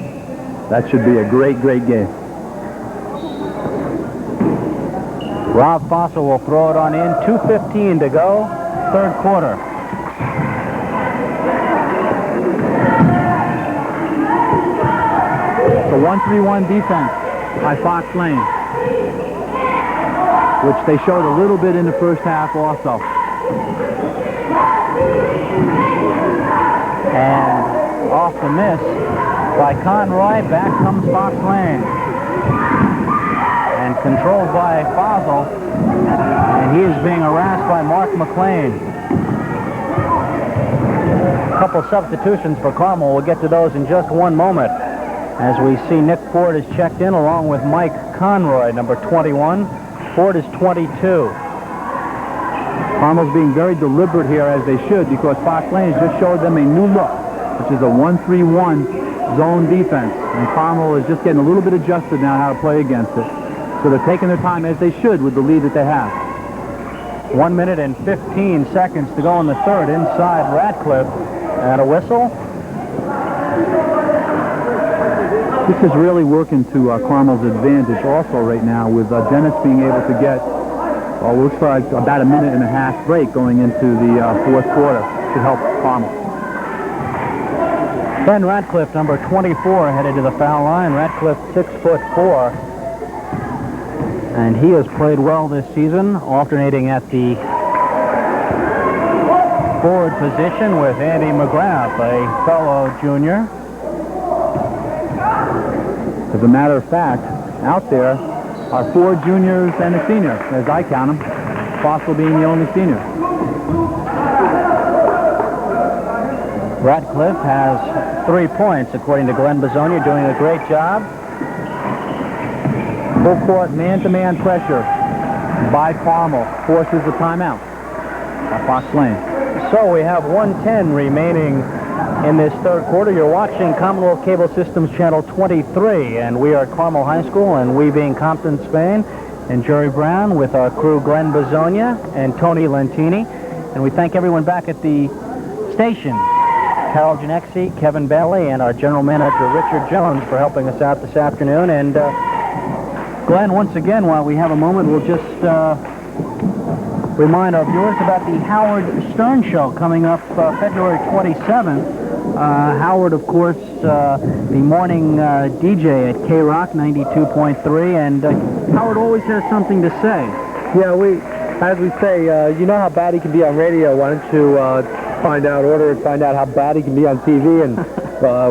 B: That should be a great, great game.
A: Rob Fausel will throw it on in. 2:15 to go, third quarter.
B: The 1-3-1 defense by Fox Lane, which they showed a little bit in the first half also.
A: And off the miss by Conroy, back comes Fox Lane. And controlled by Fausel, and he is being harassed by Mark McLean. A couple substitutions for Carmel. We'll get to those in just one moment, as we see Nick Ford is checked in along with Mike Conroy, number 21. Ford is 22.
B: Carmel's being very deliberate here, as they should, because Fox Lane has just showed them a new look, which is a 1-3-1 zone defense. And Carmel is just getting a little bit adjusted now how to play against it. So they're taking their time, as they should, with the lead that they have.
A: 1 minute and 15 seconds to go in the third inside Radcliffe. And a whistle.
B: This is really working to Carmel's advantage also right now, with Dennis being able to get, looks like about a minute and a half break going into the fourth quarter to help Carmel.
A: Ben Radcliffe, number 24, headed to the foul line. Radcliffe, 6'4", and he has played well this season, alternating at the forward position with Andy McGrath, a fellow junior.
B: As a matter of fact, out there are 4 juniors and a senior, as I count them, Fausel being the only senior.
A: Radcliffe has 3 points, according to Glenn Bisonia, doing a great job.
B: Full court man-to-man pressure by Carmel forces the timeout by Fox Lane.
A: So we have 1:10 remaining in this third quarter. You're watching Commonwealth Cable Systems Channel 23, and we are at Carmel High School, and we being Compton, Spain, and Jerry Brown with our crew Glenn Bisonia and Tony Lentini. And we thank everyone back at the station, Carol Genexi, Kevin Bailey, and our general manager Richard Jones for helping us out this afternoon. And Glenn, once again, while we have a moment, we'll just remind our viewers about the Howard Stern Show coming up February 27th. Howard, of course, the morning DJ at K-Rock 92.3, and Howard always has something to say.
C: Yeah, as we say, you know how bad he can be on radio. Why don't you find out how bad he can be on TV? And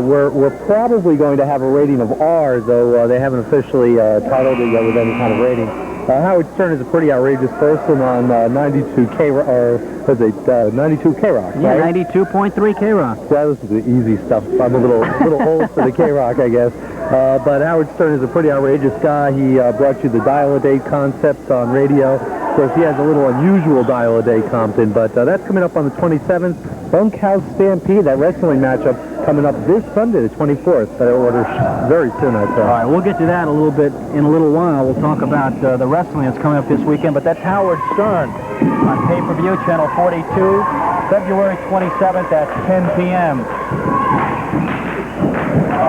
C: we're probably going to have a rating of R, though they haven't officially titled it yet with any kind of rating. Howard Stern is a pretty outrageous person on 92 K-Rock, or was it 92 K-Rock?
A: Yeah,
C: right?
A: 92.3 K-Rock.
C: That was the easy stuff. I'm a little old for the K-Rock, I guess. But Howard Stern is a pretty outrageous guy. He brought you the dial-a-day concept on radio. Of course, he has a little unusual dial-a-day, Compton, but that's coming up on the 27th. Bunkhouse Stampede, that wrestling matchup, coming up this Sunday, the 24th. That order very soon, I'd say.
A: All right, we'll get to that a little bit in a little while. We'll talk about the wrestling that's coming up this weekend, but that's Howard Stern on pay-per-view, Channel 42, February 27th at 10 p.m.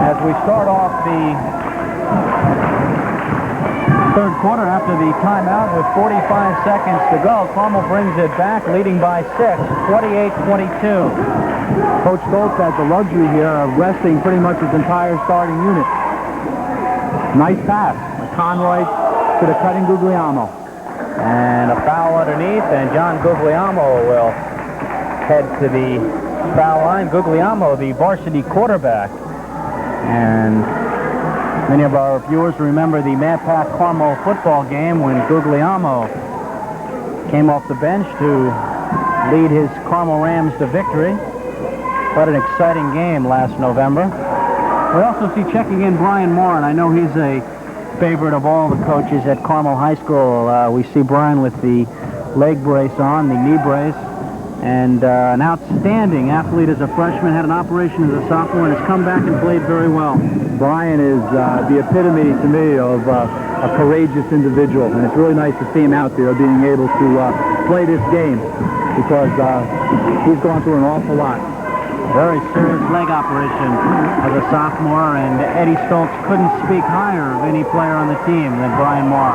A: As we start off the third quarter after the timeout with 45 seconds to go, Carmel brings it back, leading by 6, 28-22.
B: Coach Stoltz has the luxury here of resting pretty much his entire starting unit. Nice pass. Conroy to the cutting Guglielmo.
A: And a foul underneath, and John Guglielmo will head to the foul line. Guglielmo, the varsity quarterback. And many of our viewers remember the Mapac Carmel football game when Guglielmo came off the bench to lead his Carmel Rams to victory. What an exciting game last November. We also see checking in Brian Moore, and I know he's a favorite of all the coaches at Carmel High School. We see Brian with the leg brace on, the knee brace, and an outstanding athlete as a freshman, had an operation as a sophomore, and has come back and played very well.
B: Brian is the epitome to me of a courageous individual, and it's really nice to see him out there being able to play this game, because he's gone through an awful lot.
A: Very serious leg operation as a sophomore, and Eddie Stoltz couldn't speak higher of any player on the team than Brian Moore.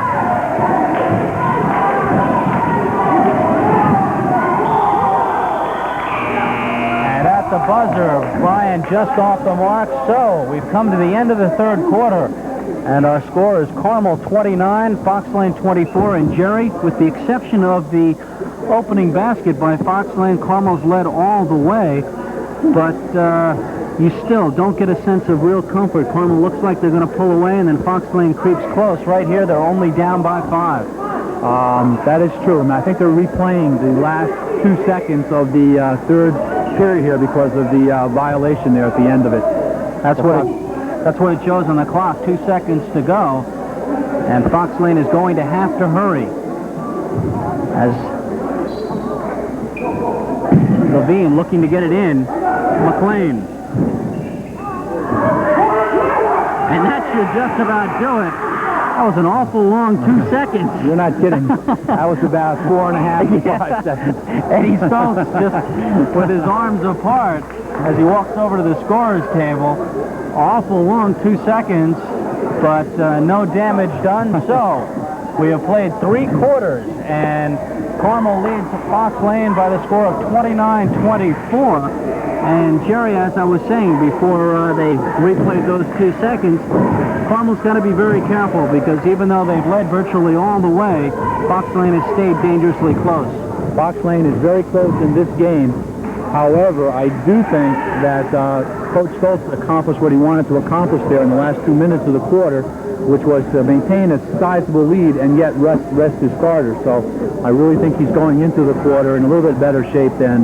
A: And at the buzzer, Brian just off the mark. So we've come to the end of the third quarter, and our score is Carmel 29, Fox Lane 24, and Jerry, with the exception of the opening basket by Fox Lane, Carmel's led all the way. But you still don't get a sense of real comfort. Carmel looks like they're going to pull away, and then Fox Lane creeps close. Right here, they're only down by 5.
B: That is true. And I think they're replaying the last 2 seconds of the third period here because of the violation there at the end of it.
A: That's what it shows on the clock. 2 seconds to go, and Fox Lane is going to have to hurry. As Levine looking to get it in. McLean. And that should just about do it. That was an awful long 2 seconds.
B: You're not kidding. That was about 4.5 to 5 seconds.
A: Eddie Stoltz just with his arms apart as he walks over to the scorer's table. Awful long 2 seconds, but no damage done. So we have played 3 quarters, and Carmel leads Fox Lane by the score of 29-24. And Jerry, as I was saying before they replayed those 2 seconds, Carmel's got to be very careful, because even though they've led virtually all the way, Fox Lane has stayed dangerously close.
B: Fox Lane is very close in this game. However, I do think that Coach Stoltz accomplished what he wanted to accomplish there in the last 2 minutes of the quarter, which was to maintain a sizable lead and yet rest his starters. So I really think he's going into the quarter in a little bit better shape than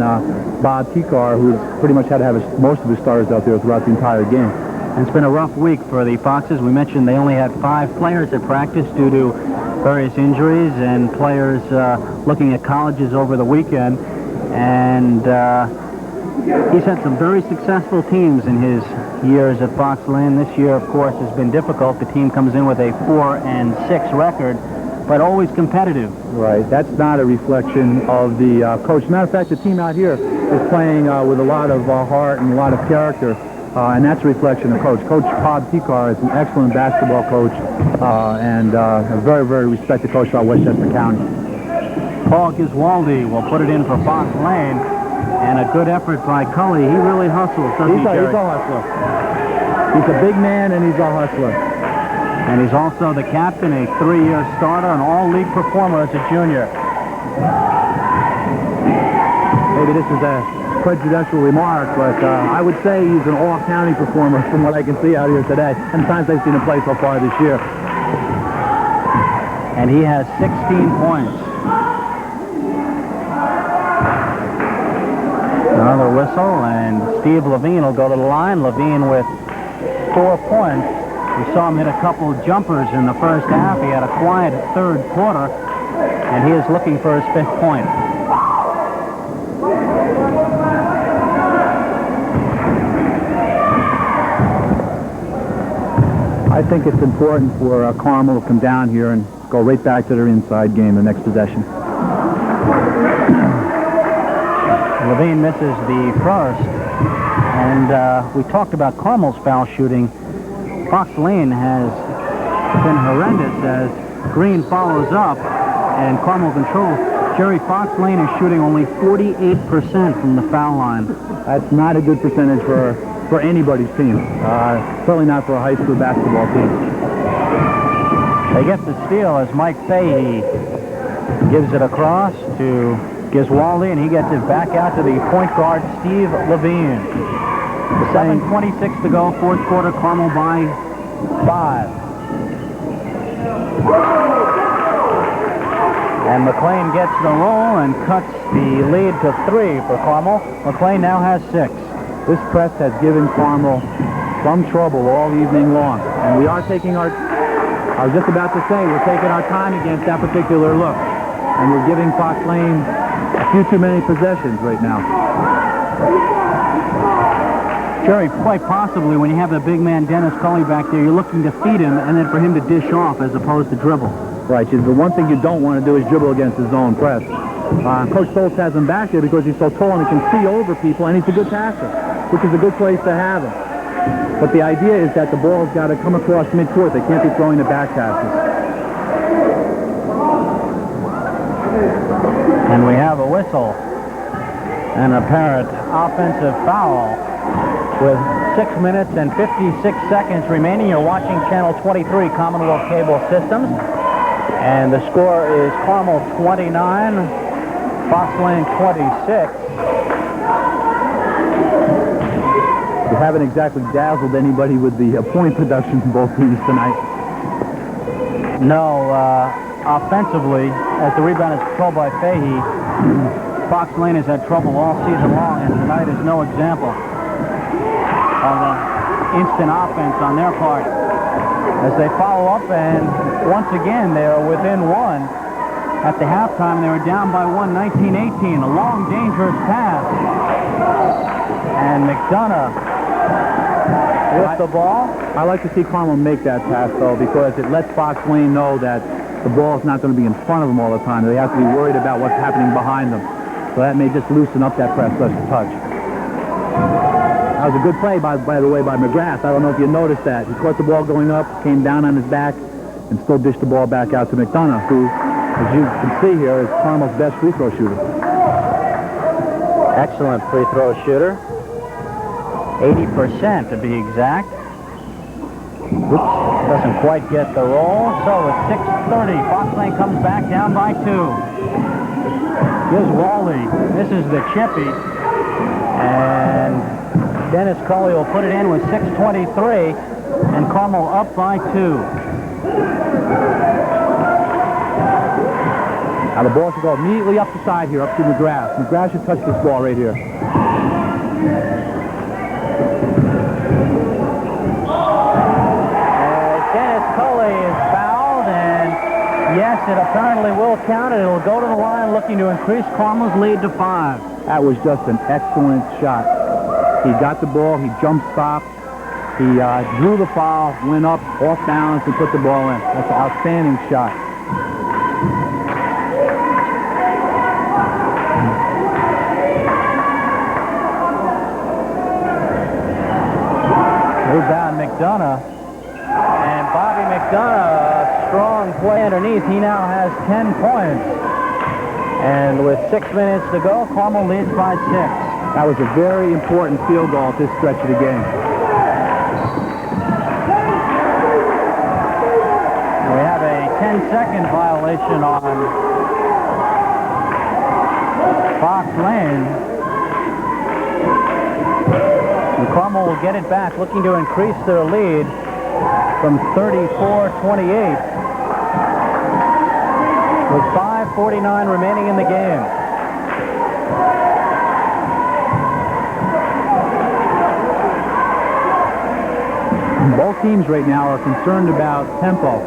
B: Bob Tikar, who's pretty much had to have most of his starters out there throughout the entire game.
A: And it's been a rough week for the Foxes. We mentioned they only had 5 players at practice due to various injuries, and players looking at colleges over the weekend. And he's had some very successful teams in his years at Fox Lane. This year, of course, has been difficult. The team comes in with a 4-6 record, but always competitive.
B: Right. That's not a reflection of the coach. Matter of fact, the team out here is playing with a lot of heart and a lot of character, and that's a reflection of Coach. Coach Bob Tikar is an excellent basketball coach and a very, very respected coach throughout Westchester County.
A: Paul Giswaldi will put it in for Fox Lane, and a good effort by Cully. He really hustles, doesn't he, Jerry?
B: He's a hustler. He's a big man, and he's a hustler.
A: And he's also the captain, a 3-year starter, an all-league performer as a junior.
B: Maybe this is a prejudicial remark, but I would say he's an all-county performer from what I can see out here today, and the times I've seen him play so far this year.
A: And he has 16 points. Another whistle, and Steve Levine will go to the line. Levine with 4 points. We saw him hit a couple of jumpers in the first half. He had a quiet third quarter, and he is looking for his 5th point.
B: I think it's important for Carmel to come down here and go right back to their inside game the next possession.
A: Levine misses the first, and we talked about Carmel's foul shooting. Fox Lane has been horrendous as Green follows up, and Carmel controls. Jerry, Fox Lane is shooting only 48% from the foul line.
B: That's not a good percentage for anybody's team. Certainly not for a high school basketball team.
A: They get the steal as Mike Fahey gives it across to Giswaldi, and he gets it back out to the point guard, Steve Levine. 7:26 to go, 4th quarter, Carmel by 5. And McLean gets the roll and cuts the lead to 3 for Carmel. McLean now has 6.
B: This press has given Carmel some trouble all evening long. And we are taking our, I was just about to say, we're taking our time against that particular look. And we're giving Fox Lane a few too many possessions right now.
A: Jerry, quite possibly when you have the big man Dennis Cully back there, you're looking to feed him and then for him to dish off as opposed to dribble.
B: Right. The one thing you don't want to do is dribble against his zone press. Coach Stoltz has him back there because he's so tall and he can see over people, and he's a good passer, which is a good place to have him. But the idea is that the ball's got to come across midcourt. They can't be throwing the back passes.
A: And we have a whistle. An apparent offensive foul with 6 minutes and 56 seconds remaining. You're watching Channel 23 Commonwealth Cable Systems. And the score is Carmel 29, Fox Lane 26.
B: You haven't exactly dazzled anybody with the point production from both teams tonight.
A: No, offensively, as the rebound is controlled by Fahey, Fox Lane has had trouble all season long, and tonight is no example of instant offense on their part. As they follow up, and once again they are within 1. At the halftime, they were down by 1, 19-18. A long, dangerous pass. And McDonough with the ball.
B: I like to see Carmel make that pass, though, because it lets Fox Lane know that the ball is not going to be in front of them all the time. They have to be worried about what's happening behind them. So that may just loosen up that press just a touch. That was a good play, by the way, by McGrath. I don't know if you noticed that. He caught the ball going up, came down on his back, and still dished the ball back out to McDonough, who, as you can see here, is Carmel's best free throw shooter.
A: Excellent free throw shooter. 80% to be exact. Oops, doesn't quite get the roll. So with 6:30, Fox Lane comes back down by 2. Here's Wally. This is the chippy. And Dennis Cully will put it in with 6:23. And Carmel up by 2.
B: Now the ball should go immediately up the side here, up to McGrath. McGrath should touch this ball right here.
A: Dennis Cully is fouled, and yes, it apparently will count, and it'll go to the line looking to increase Carmel's lead to 5.
B: That was just an excellent shot. He got the ball, he jump stopped, he drew the foul, went up off balance, and put the ball in. That's an outstanding shot.
A: Moves down McDonough. And Bobby McDonough, a strong play underneath. He now has 10 points. And with 6 minutes to go, Carmel leads by 6.
B: That was a very important field goal at this stretch of the game.
A: And we have a 10-second violation on Fox Lane. And Carmel will get it back, looking to increase their lead from 34-28. With 5:49 remaining in the game.
B: Both teams right now are concerned about tempo,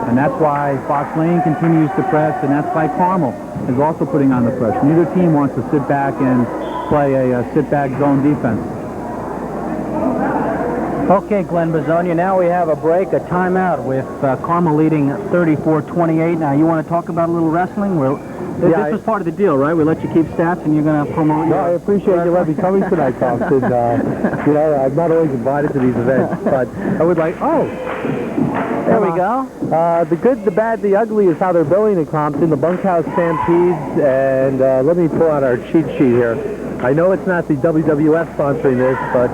B: and that's why Fox Lane continues to press, and that's why Carmel is also putting on the pressure. Neither team wants to sit back and play a sit-back zone defense.
A: Okay, Glenn Bizonia, now we have a break, a timeout with Carmel leading 34-28. Now, you want to talk about a little wrestling? This was part of the deal, right? We let you keep stats and you're going to promote your...
C: No, I appreciate you letting me coming tonight, Thompson. You know, I'm not always invited to these events, but I would like... Oh!
A: There we go.
C: The good, the bad, the ugly is how they're billing in Compton, the Bunkhouse Stampedes, and let me pull out our cheat sheet here. I know it's not the WWF sponsoring this, but...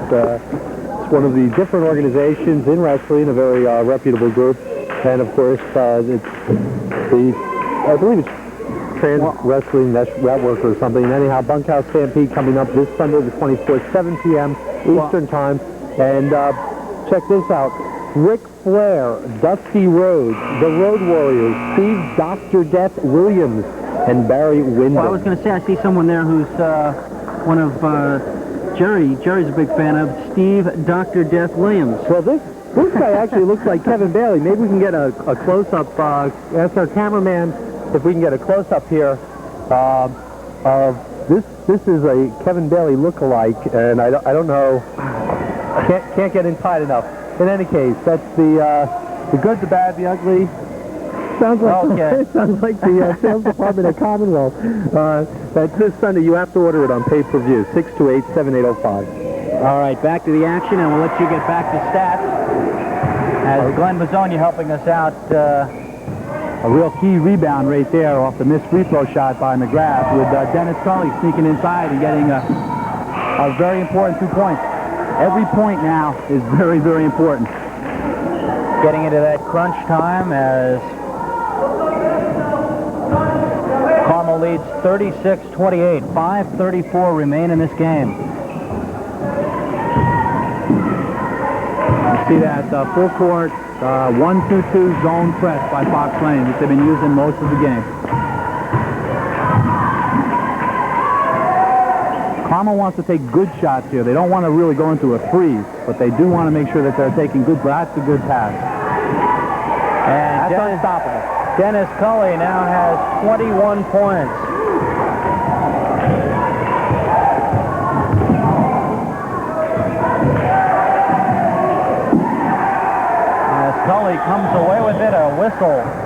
C: it's one of the different organizations in wrestling, a very reputable group, and of course, I believe it's Trans Wrestling Network or something. Anyhow, Bunkhouse Stampede coming up this Sunday, the 24th, 7 p.m. Eastern Time, and check this out: Ric Flair, Dusty Rhodes, the Road Warriors, Steve Dr. Death Williams, and Barry Windham.
A: Well, I was going to say, I see someone there who's one of Jerry's a big fan of Steve Dr. Death Williams.
C: Well, this guy actually looks like Kevin Bailey. Maybe we can get a close-up. Ask our cameraman if we can get a close-up here of this. This is a Kevin Bailey look-alike, and I don't know. Can't get in tight enough. In any case, that's the good, the bad, the ugly. Sounds like it sounds like the sales department at Commonwealth. That's this Sunday. You have to order it on pay-per-view. 628-7805.
A: All right, back to the action, and we'll let you get back to stats. As Glenn Bizonia helping us out.
B: A real key rebound right there off the missed free throw shot by McGrath, with Dennis Cully sneaking inside and getting a very important 2 points. Every point now is very, very important.
A: Getting into that crunch time as Carmel leads 36-28. 5:34 remain in this game.
B: You see that full court 1-2-2 zone press by Fox Lane, which they've been using most of the game. Carmel wants to take good shots here. They don't want to really go into a freeze, but they do want to make sure that they're taking good. That's a good pass.
A: And
C: that's unstoppable.
A: Dennis Cully now has 21 points. As Cully comes away with it, a whistle.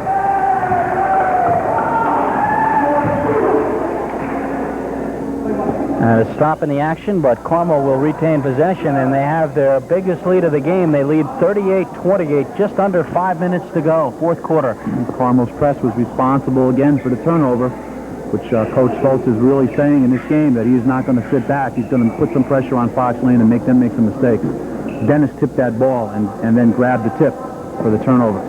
A: And a stop in the action, but Carmel will retain possession, and they have their biggest lead of the game. They lead 38-28, just under 5 minutes to go, fourth quarter.
B: And Carmel's press was responsible again for the turnover, which Coach Stoltz is really saying in this game that he's not going to sit back. He's going to put some pressure on Fox Lane and make them make some mistakes. Dennis tipped that ball and then grabbed the tip for the turnover.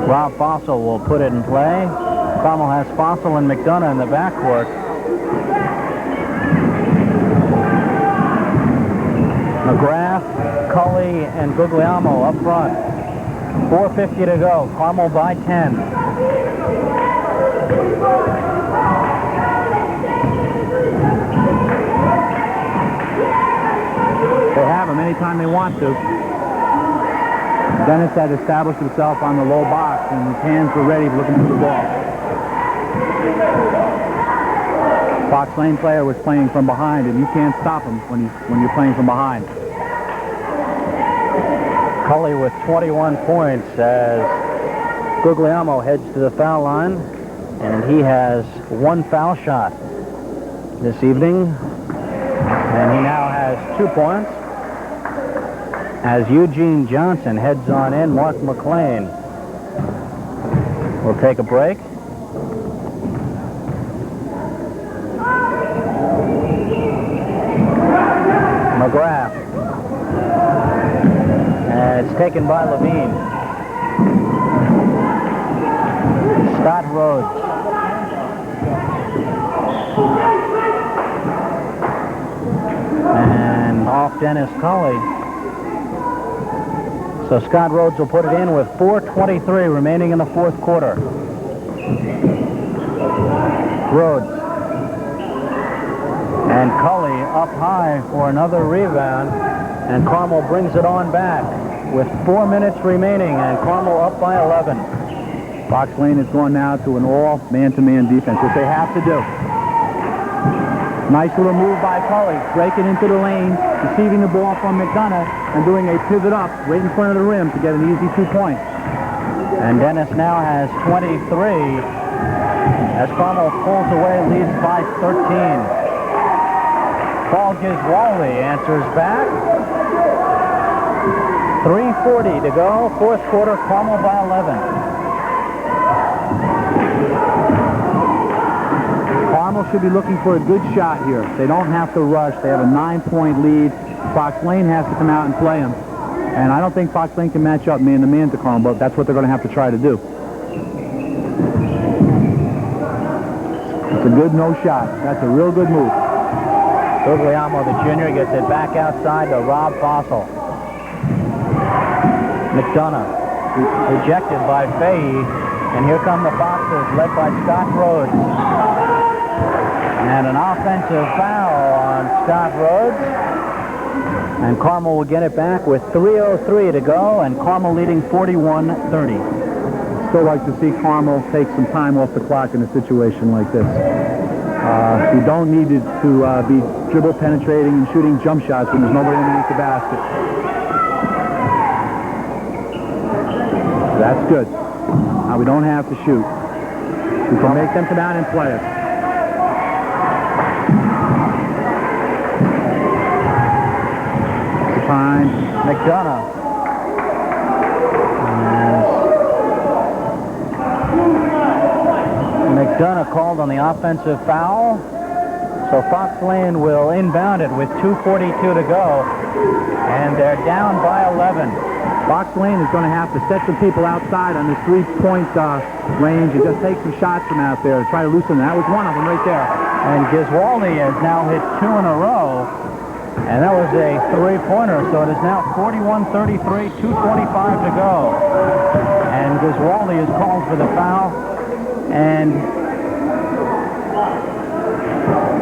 A: Rob Fausel will put it in play. Carmel has Fausel and McDonough in the backcourt. McGrath, Cully, and Guglielmo up front. 4:50 to go. Carmel by 10.
B: They have him anytime they want to. Dennis had established himself on the low box, and his hands were ready looking for the ball. Fox Lane player was playing from behind, and you can't stop him when you're playing from behind.
A: Cully with 21 points as Guglielmo heads to the foul line, and he has one foul shot this evening, and he now has 2 points. As Eugene Johnson heads on in, Mark McLean will take a break. McGrath. And it's taken by Levine. Scott Rhodes. And off Dennis Cully. So Scott Rhodes will put it in with 4:23 remaining in the fourth quarter. Rhodes. And Cully up high for another rebound. And Carmel brings it on back with 4 minutes remaining, and Carmel up by 11.
B: Fox Lane has gone now to an all man-to-man defense, which they have to do. Nice little move by Cully, breaking into the lane, receiving the ball from McDonough, and doing a pivot up right in front of the rim to get an easy 2 points.
A: And Dennis now has 23 as Carmel pulls away, leads by 13. Paul Giswaldi answers back. 3:40 to go, fourth quarter, Carmel by 11.
B: Carmel should be looking for a good shot here. They don't have to rush. They have a 9-point lead. Fox Lane has to come out and play them. And I don't think Fox Lane can match up man-to-man to Carmel, but that's what they're going to have to try to do. It's a good no shot. That's a real good move.
A: Guglielmo, the junior, gets it back outside to Rob Fausel. McDonough rejected by Fahey, and here come the Foxes led by Scott Rhodes. And an offensive foul on Scott Rhodes. And Carmel will get it back with 3:03 to go, and Carmel leading 41-30.
B: Still like to see Carmel take some time off the clock in a situation like this. You don't need to be dribble penetrating and shooting jump shots when there's nobody underneath the basket. That's good. Now we don't have to shoot. We can make them come out and play it. Time.
A: McDonough. McDonough called on the offensive foul. So Fox Lane will inbound it with 2:42 to go. And they're down by 11.
B: Fox Lane is going to have to set some people outside on this three-point range and just take some shots from out there to try to loosen them. That was one of them right there.
A: And Giswaldi has now hit 2 in a row. And that was a three-pointer, so it is now 41-33, 2:25 to go. And Giswaldi is called for the foul. And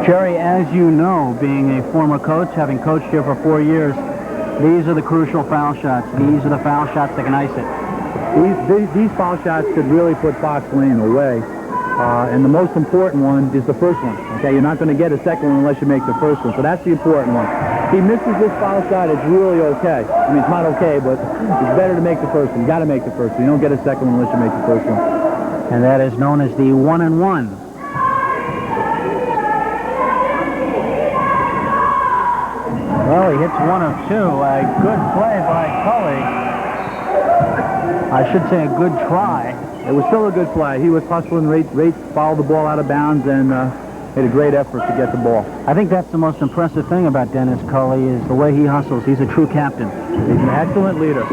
A: Jerry, as you know, being a former coach, having coached here for 4 years, these are the crucial foul shots. These are the foul shots that can ice it.
B: These foul shots could really put Fox Lane away. And the most important one is the first one. Okay, you're not going to get a second one unless you make the first one. So that's the important one. If he misses this foul shot, it's really okay. I mean, it's not okay, but it's better to make the first one. You got to make the first one. You don't get a second one unless you make the first one.
A: And that is known as the 1-and-1. Well, he hits 1 of 2. A good play by Cully. I should say a good try.
B: It was still a good play. He was hustling, right, fouled the ball out of bounds, and made a great effort to get the ball.
A: I think that's the most impressive thing about Dennis Cully is the way he hustles. He's a true captain.
B: He's an excellent leader.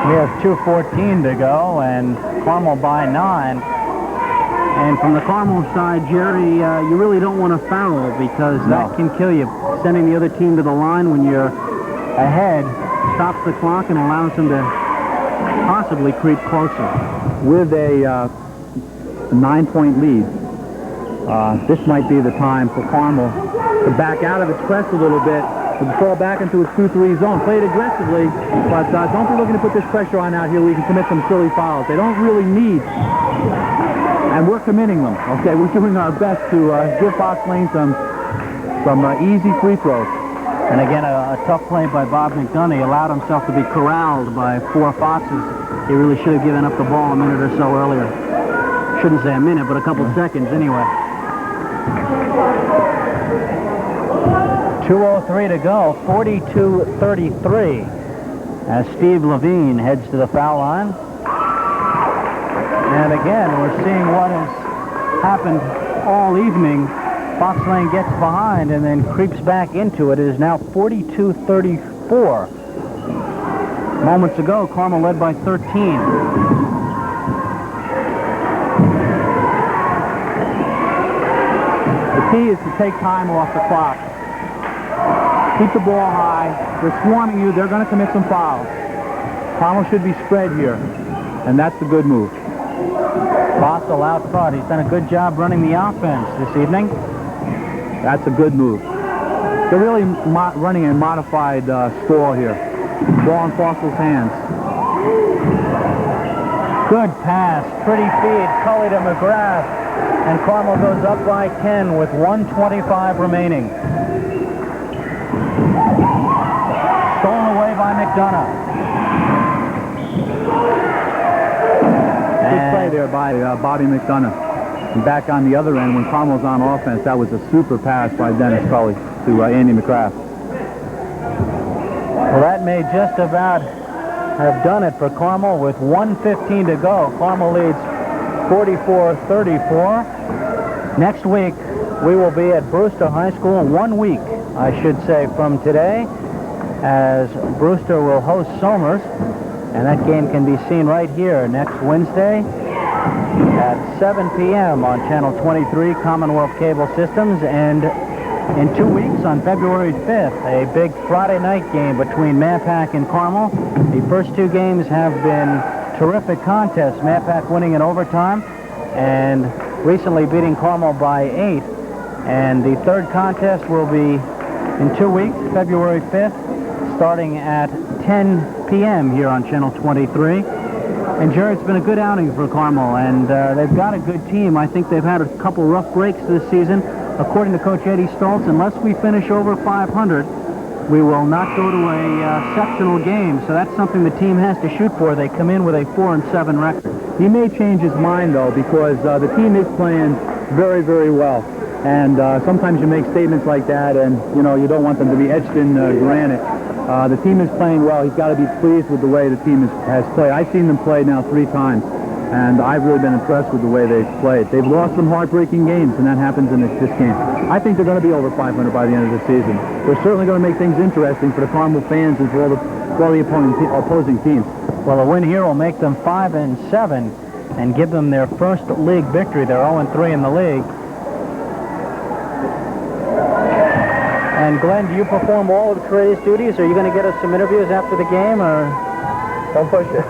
A: We have 2:14 to go, and Carmel by 9. And from the Carmel side, Jerry, you really don't want to foul because that can kill you. Sending the other team to the line when you're ahead stops the clock and allows them to possibly creep closer.
B: With a 9-point lead, this might be the time for Carmel to back out of its press a little bit and fall back into its 2-3 zone. Play it aggressively, but don't be looking to put this pressure on out here where you can commit some silly fouls. They don't really need, and we're committing them. Okay, we're doing our best to give Fox Lane some easy free throws.
A: And again, a tough play by Bob McDonough. He allowed himself to be corralled by 4 Foxes. He really should have given up the ball a minute or so earlier. Shouldn't say a minute, but a couple seconds anyway. 2:03 to go, 42-33, as Steve Levine heads to the foul line. And again, we're seeing what has happened all evening. Fox Lane gets behind and then creeps back into it. It is now 42-34. Moments ago, Carmel led by 13.
B: The key is to take time off the clock. Keep the ball high. They're swarming you. They're going to commit some fouls. Carmel should be spread here, and that's the good move.
A: Fausel out front. He's done a good job running the offense this evening.
B: That's a good move. They're really running a modified stall here. Ball in Fausel's hands.
A: Good pass. Pretty feed. Cully to McGrath. And Carmel goes up by 10 with 1:25 remaining. Stolen away by McDonough.
B: Good play there by Bobby McDonough. And back on the other end, when Carmel's on offense, that was a super pass by Dennis Cully to Andy McGrath.
A: Well, that may just about have done it for Carmel with 1:15 to go. Carmel leads 44-34. Next week, we will be at Brewster High School 1 week, I should say, from today, as Brewster will host Somers. And that game can be seen right here next Wednesday at 7 p.m. on Channel 23, Commonwealth Cable Systems. And in 2 weeks, on February 5th, a big Friday night game between Mapac and Carmel. The first 2 games have been terrific contests. Mapac winning in overtime and recently beating Carmel by 8. And the third contest will be in 2 weeks, February 5th, starting at 10 p.m. here on Channel 23. And Jerry, it's been a good outing for Carmel, and they've got a good team. I think they've had a couple rough breaks this season. According to Coach Eddie Stoltz, unless we finish over 500, we will not go to a sectional game. So that's something the team has to shoot for. They come in with a 4-7 record.
B: He may change his mind, though, because the team is playing very, very well. And sometimes you make statements like that, and, you know, you don't want them to be etched in granite. The team is playing well. He's got to be pleased with the way the team has played. I've seen them play now 3 times, and I've really been impressed with the way they've played. They've lost some heartbreaking games, and that happens in this game. I think they're going to be over 500 by the end of the season. They're certainly going to make things interesting for the Carmel fans and for all the opposing teams.
A: Well, a win here will make them 5-7 and give them their first league victory. They're 0-3 in the league. And Glenn, do you perform all of today's duties? Are you going to get us some interviews after the game, or?
C: Don't push it.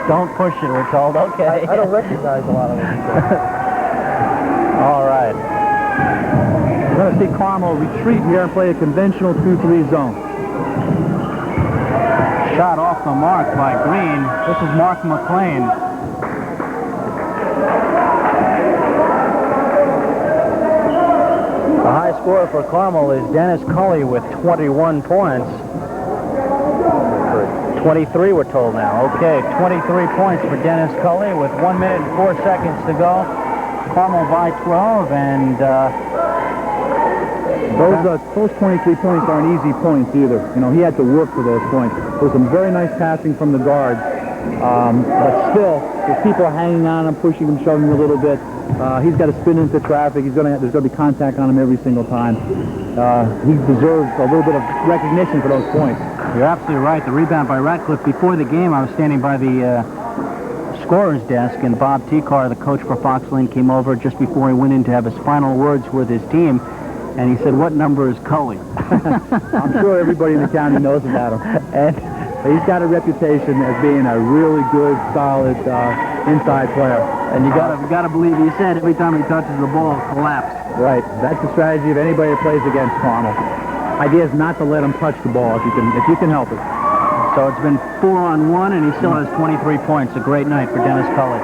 A: Don't push it, we're told. Okay.
C: I don't recognize a lot of them.
A: All right.
B: want to see Carmel retreat here and play a conventional 2-3 zone.
A: Shot off the mark by Green. This is Mark McLean. The high scorer for Carmel is Dennis Cully with 21 points. 23, we're told now. Okay, 23 points for Dennis Cully with 1 minute and 4 seconds to go. Carmel by 12, and
B: those 23 points aren't easy points either. You know, he had to work for those points. There was some very nice passing from the guards, but still, there's people hanging on him, pushing him, shoving him a little bit. He's got to spin into traffic. There's going to be contact on him every single time. He deserves a little bit of recognition for those points.
A: You're absolutely right. The rebound by Ratcliffe. Before the game, I was standing by the scorer's desk, and Bob Tikar, the coach for Fox Lane, came over just before he went in to have his final words with his team, and he said, "What number is Cully?"
B: I'm sure everybody in the county knows about him. And he's got a reputation as being a really good, solid inside player.
A: And you gotta believe he said every time he touches the ball, collapse.
B: Right. That's the strategy of anybody that plays against Carmel. Idea is not to let him touch the ball if you can help it.
A: So it's been 4-on-1, and he still has 23 points. A great night for Dennis Cully.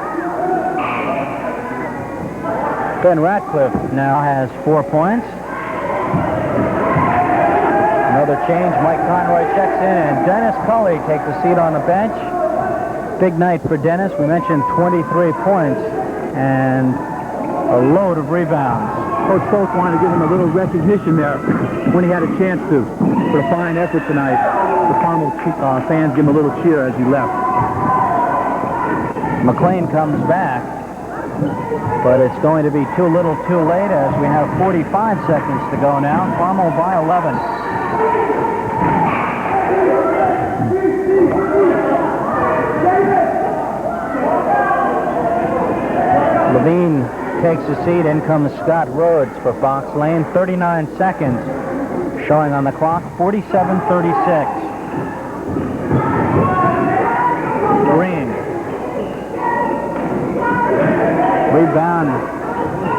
A: Ben Ratcliffe now has 4 points. Another change. Mike Conroy checks in, and Dennis Cully takes a seat on the bench. Big night for Dennis. We mentioned 23 points and a load of rebounds.
B: Coach Stoltz wanted to give him a little recognition there when he had a chance to. For a fine effort tonight. The Carmel fans give him a little cheer as he left.
A: McLean comes back, but it's going to be too little too late as we have 45 seconds to go now. Carmel by 11. Levine takes a seat. In comes Scott Rhodes for Fox Lane. 39 seconds showing on the clock. 47-36. Green. Rebound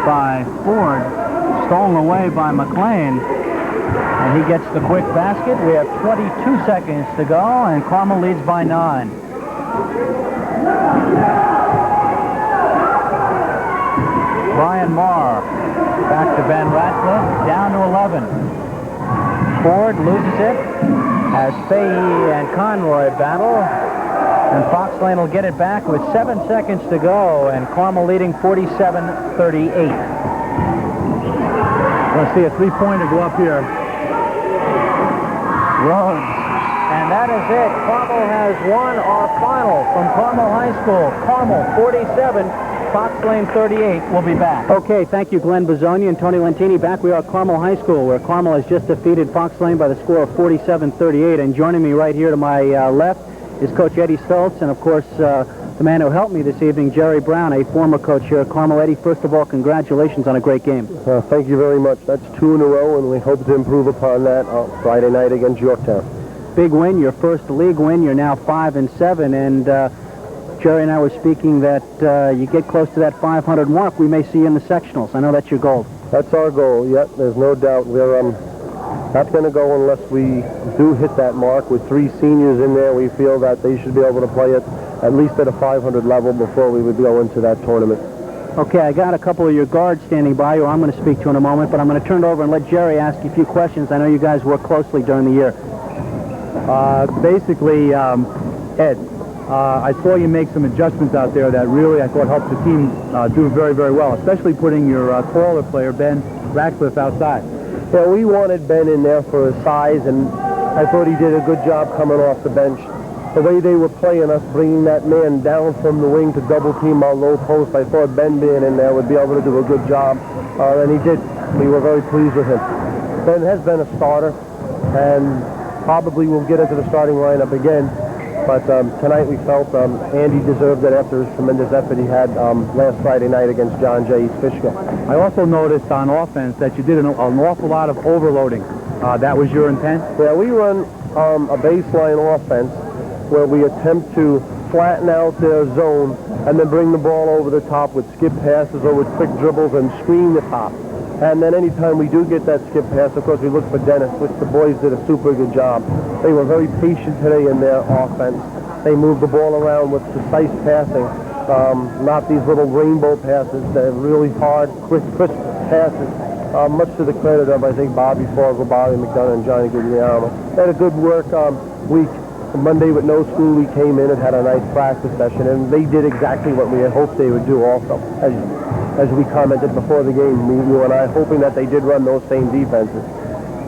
A: by Ford. Stolen away by McLean. And he gets the quick basket. We have 22 seconds to go, and Carmel leads by 9. Brian Marr back to Ben Ratcliffe, down to 11. Ford loses it as Fahey and Conroy battle, and Fox Lane will get it back with 7 seconds to go, and Carmel leading 47-38.
B: Want to see a three-pointer go up here.
A: Rhodes. And that is it. Carmel has won our final from Carmel High School. Carmel 47, Fox Lane 38. We'll be back. Okay, thank you, Glenn Bazzonia and Tony Lentini. Back we are at Carmel High School, where Carmel has just defeated Fox Lane by the score of 47-38. And joining me right here to my left is Coach Eddie Stoltz, and of course, the man who helped me this evening, Jerry Brown, a former coach here at Carmel. Eddie, first of all, congratulations on a great game.
D: Thank you very much. That's 2 in a row, and we hope to improve upon that Friday night against Yorktown.
A: Big win, your first league win. You're now 5-7, and Jerry and I were speaking that you get close to that 500 mark, we may see you in the sectionals. I know that's your goal.
D: That's our goal, yep, there's no doubt. We're not going to go unless we do hit that mark. With 3 seniors in there, we feel that they should be able to play it at least at a 500 level before we would go into that tournament.
A: Okay, I got a couple of your guards standing by who I'm going to speak to in a moment, but I'm going to turn it over and let Jerry ask you a few questions. I know you guys work closely during the year.
B: Basically, Ed, I saw you make some adjustments out there that really, I thought, helped the team do very, very well, especially putting your taller player, Ben Ratcliffe, outside.
D: Yeah, we wanted Ben in there for his size, and I thought he did a good job coming off the bench. The way they were playing us, bringing that man down from the wing to double team our low post, I thought Ben being in there would be able to do a good job, and he did. We were very pleased with him. Ben has been a starter, and probably will get into the starting lineup again. But tonight we felt Andy deserved it after his tremendous effort he had last Friday night against John J. East Fishkill.
B: I also noticed on offense that you did an awful lot of overloading. That was your intent?
D: Yeah, we run a baseline offense where we attempt to flatten out their zone and then bring the ball over the top with skip passes or with quick dribbles and screen the top. And then anytime we do get that skip pass, of course, we look for Dennis, which the boys did a super good job. They were very patient today in their offense. They moved the ball around with precise passing, not these little rainbow passes. They're really hard, crisp passes. Much to the credit of, I think, Bobby Fausel, Bobby McDonough, and Johnny Guglielmo. They had a good work week. Monday with no school, we came in and had a nice practice session, and they did exactly what we had hoped they would do also. As we commented before the game, you and I, hoping that they did run those same defenses.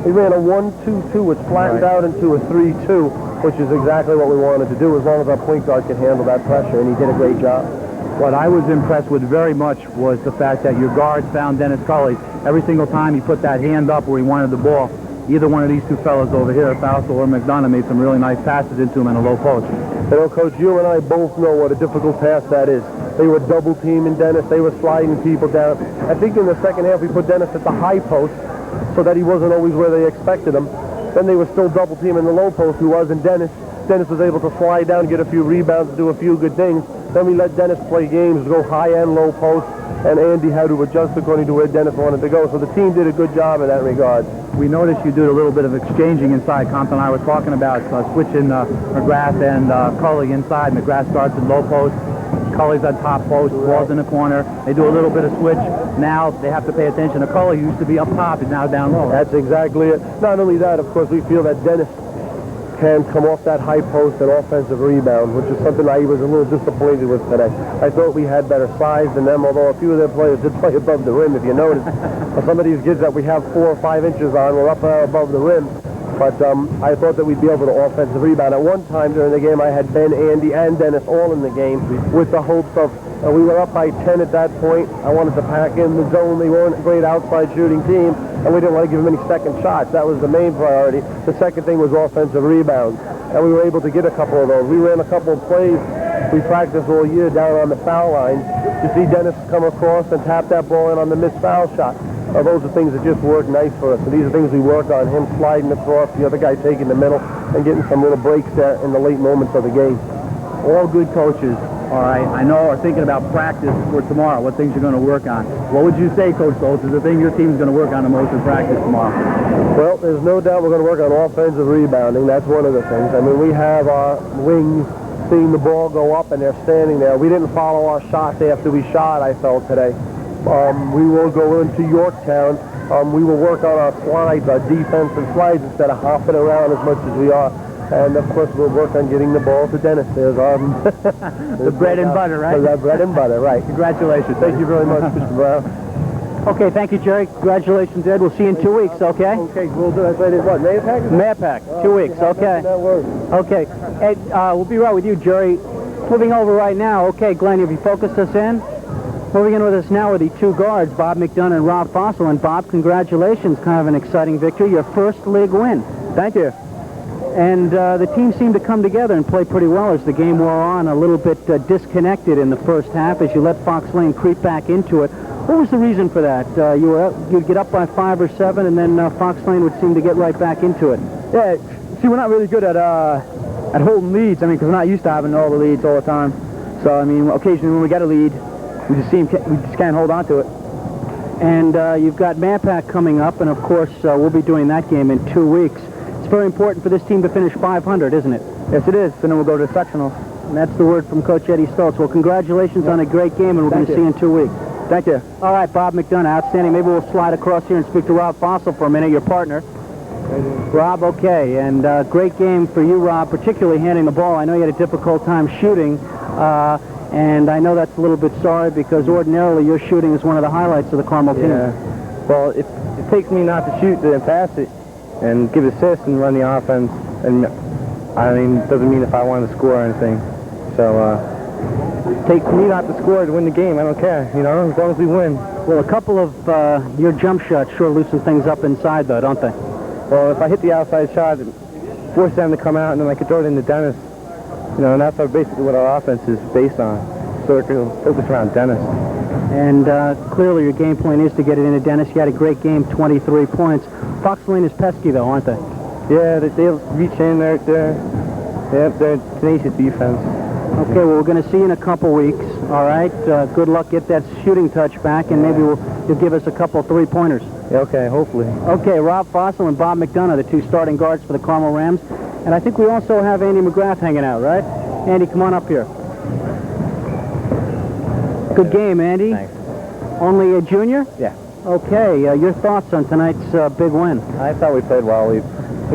D: They ran a 1-2-2, which flattened out into a 3-2, which is exactly what we wanted to do, as long as our point guard could handle that pressure, and he did a great job.
B: What I was impressed with very much was the fact that your guards found Dennis Cully. Every single time he put that hand up where he wanted the ball, either one of these two fellas over here, Fausel or McDonough, made some really nice passes into him in a low post.
D: You know, Coach, you and I both know what a difficult pass that is. They were double-teaming Dennis. They were sliding people down. I think in the second half we put Dennis at the high post so that he wasn't always where they expected him. Then they were still double-teaming the low post, who wasn't Dennis. Dennis was able to slide down, get a few rebounds, do a few good things. Then we let Dennis play games, go high and low post, and Andy had to adjust according to where Dennis wanted to go. So the team did a good job in that regard.
B: We noticed you did a little bit of exchanging inside. Compton and I were talking about switching McGrath and Cully inside. McGrath starts in low post, Cully's on top post, ball's in the corner. They do a little bit of switch. Now they have to pay attention to Cully, who used to be up top, is now down low.
D: That's exactly it. Not only that, of course, we feel that Dennis can come off that high post and offensive rebound, which is something I was a little disappointed with today. I thought we had better size than them, although a few of their players did play above the rim, if you notice. Some of these kids that we have 4 or 5 inches on were up above the rim. But I thought that we'd be able to offensive rebound. At one time during the game, I had Ben, Andy, and Dennis all in the game with the hopes of, we were up by 10 at that point. I wanted to pack in the zone. They weren't a great outside shooting team, and we didn't want to give them any second shots. That was the main priority. The second thing was offensive rebounds, and we were able to get a couple of those. We ran a couple of plays we practiced all year down on the foul line. You see Dennis come across and tap that ball in on the missed foul shot. Those are things that just work nice for us. And these are things we work on, him sliding across, the other guy taking the middle, and getting some little breaks there in the late moments of the game.
B: All good coaches, all right, I know are thinking about practice for tomorrow, what things you're going to work on. What would you say, Coach Stoltz, is the thing your team's going to work on the most in practice tomorrow?
D: Well, there's no doubt we're going to work on offensive rebounding. That's one of the things. I mean, we have our wings seeing the ball go up, and they're standing there. We didn't follow our shots after we shot, I felt, today. We will go into Yorktown. We will work on our slides, our defensive slides, instead of hopping around as much as we are. And, of course, we'll work on getting the ball to Dennis. There's
B: the bread and butter, right?
D: The bread and butter, right.
B: Congratulations.
D: Thank you very much, Mr. Brown.
A: Okay, thank you, Jerry. Congratulations, Ed. We'll see you in 2 weeks, okay?
D: Okay, we'll do. I said it, what, Mayapack?
A: Mayapack, 2 weeks, okay. Okay, Ed, we'll be right with you, Jerry. Moving over right now, okay, Glenn, have you focused us in? Moving in with us now are the two guards, Bob McDonough and Rob Fausel. And Bob, congratulations, kind of an exciting victory, your first league win.
B: Thank you.
A: And the team seemed to come together and play pretty well as the game wore on, a little bit disconnected in the first half as you let Fox Lane creep back into it. What was the reason for that? You'd get up by 5 or 7, and then Fox Lane would seem to get right back into it.
C: Yeah, see, we're not really good at holding leads. I mean, because we're not used to having all the leads all the time. So, I mean, occasionally when we get a lead, we just can't hold on to it.
A: And you've got Mayapack coming up, and of course we'll be doing that game in 2 weeks. It's very important for this team to finish 500, isn't it?
C: Yes, it is. And then we'll go to the sectionals.
A: And that's the word from Coach Eddie Stoltz. Well, congratulations on a great game, and we're going to see you in 2 weeks.
C: Thank you.
A: All right, Bob McDonough, outstanding. Maybe we'll slide across here and speak to Rob Fausel for a minute, your partner. Rob, okay, and great game for you, Rob, particularly handing the ball. I know you had a difficult time shooting, and I know that's a little bit sorry because ordinarily your shooting is one of the highlights of the Carmel team.
C: Yeah. Well, it takes me not to shoot to pass it and give assists and run the offense, and I mean, it doesn't mean if I want to score or anything. So it takes me not to score to win the game. I don't care, you know, as long as we win.
A: Well, a couple of your jump shots sure loosen things up inside, though, don't they?
C: Well, if I hit the outside shot, it forces them to come out, and then I can throw it into Dennis. You know, and that's basically what our offense is based on. So it'll focus around Dennis.
A: And clearly your game plan is to get it into Dennis. You had a great game, 23 points. Fox Lane is pesky, though, aren't they?
C: Yeah, they'll reach in. They're tenacious defense.
A: Okay, well, we're going to see you in a couple weeks. All right. Good luck. Get that shooting touch back, and maybe you'll give us a couple three-pointers.
C: Okay, hopefully.
A: Okay, Rob Fausel and Bob McDonough, the two starting guards for the Carmel Rams. And I think we also have Andy McGrath hanging out, right? Andy, come on up here. Good game, Andy.
C: Thanks.
A: Only a junior?
C: Yeah.
A: Okay, your thoughts on tonight's big win?
C: I thought we played well. We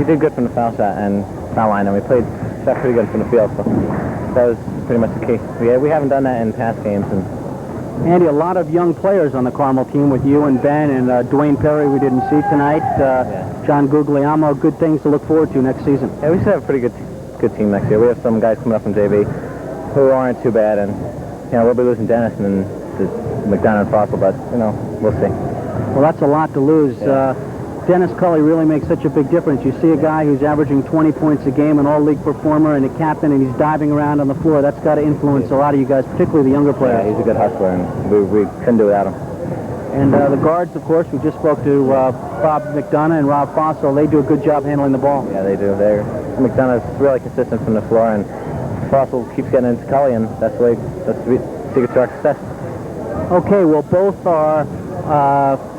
C: did good from the foul shot and foul line, and we played shot pretty good from the field. So that was pretty much the key. We haven't done that in past games. And
A: Andy, a lot of young players on the Carmel team with you and Ben and Dwayne Perry we didn't see tonight. John Guglielmo, good things to look forward to next season.
C: Yeah, we should have a pretty good team next year. We have some guys coming up from JV who aren't too bad, and we'll be losing Dennis and McDonough and Fausel, but we'll see.
A: Well, that's a lot to lose.
C: Yeah.
A: Dennis Cully really makes such a big difference. You see a guy who's averaging 20 points a game, an all-league performer and a captain, and he's diving around on the floor. That's got to influence a lot of you guys, particularly the younger players.
C: Yeah, he's a good hustler, and we couldn't do without him.
A: And the guards, of course, we just spoke to Bob McDonough and Rob Fausel. They do a good job handling the ball.
C: Yeah, they do. McDonough's really consistent from the floor, and Fausel keeps getting into Cully, and that's the secret to our success.
A: Okay, well, both are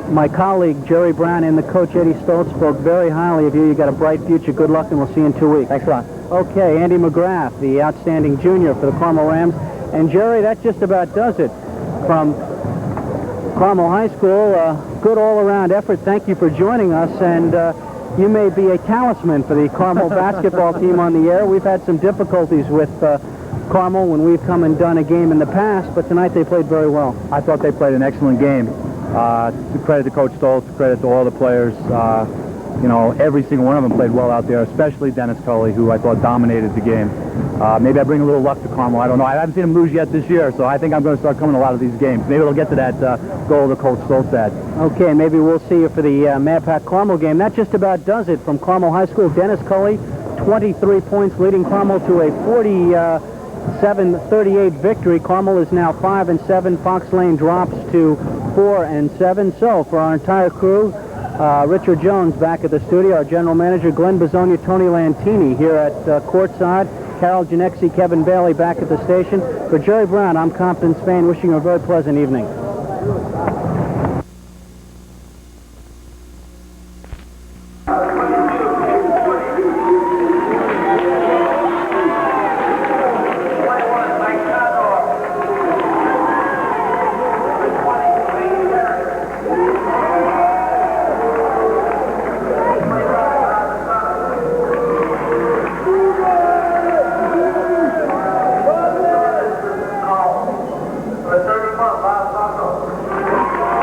A: my colleague Jerry Brown and the coach Eddie Stoltz spoke very highly of you. You got a bright future. Good luck, and we'll see you in 2 weeks.
C: Thanks a lot.
A: Okay, Andy McGrath, the outstanding junior for the Carmel Rams. And Jerry, that just about does it from Carmel High School. Good all-around effort. Thank you for joining us, and you may be a talisman for the Carmel basketball team on the air. We've had some difficulties with Carmel when we've come and done a game in the past, but tonight they played very well.
B: I thought they played an excellent game. Credit to Coach Stoltz, credit to all the players. Every single one of them played well out there, especially Dennis Cully, who I thought dominated the game. Maybe I bring a little luck to Carmel. I don't know. I haven't seen him lose yet this year, so I think I'm going to start coming to a lot of these games. Maybe they'll get to that goal that Coach Stoltz had.
A: Okay, maybe we'll see you for the Mapac Carmel game. That just about does it from Carmel High School. Dennis Cully, 23 points, leading Carmel to a 47-38 victory. Carmel is now 5-7. Fox Lane drops to 4-7. So for our entire crew, Richard Jones back at the studio, our general manager Glenn Bisogna, Tony Lantini here at courtside, Carol Genexi, Kevin Bailey back at the station. For Jerry Brown, I'm Compton Spain, wishing you a very pleasant evening.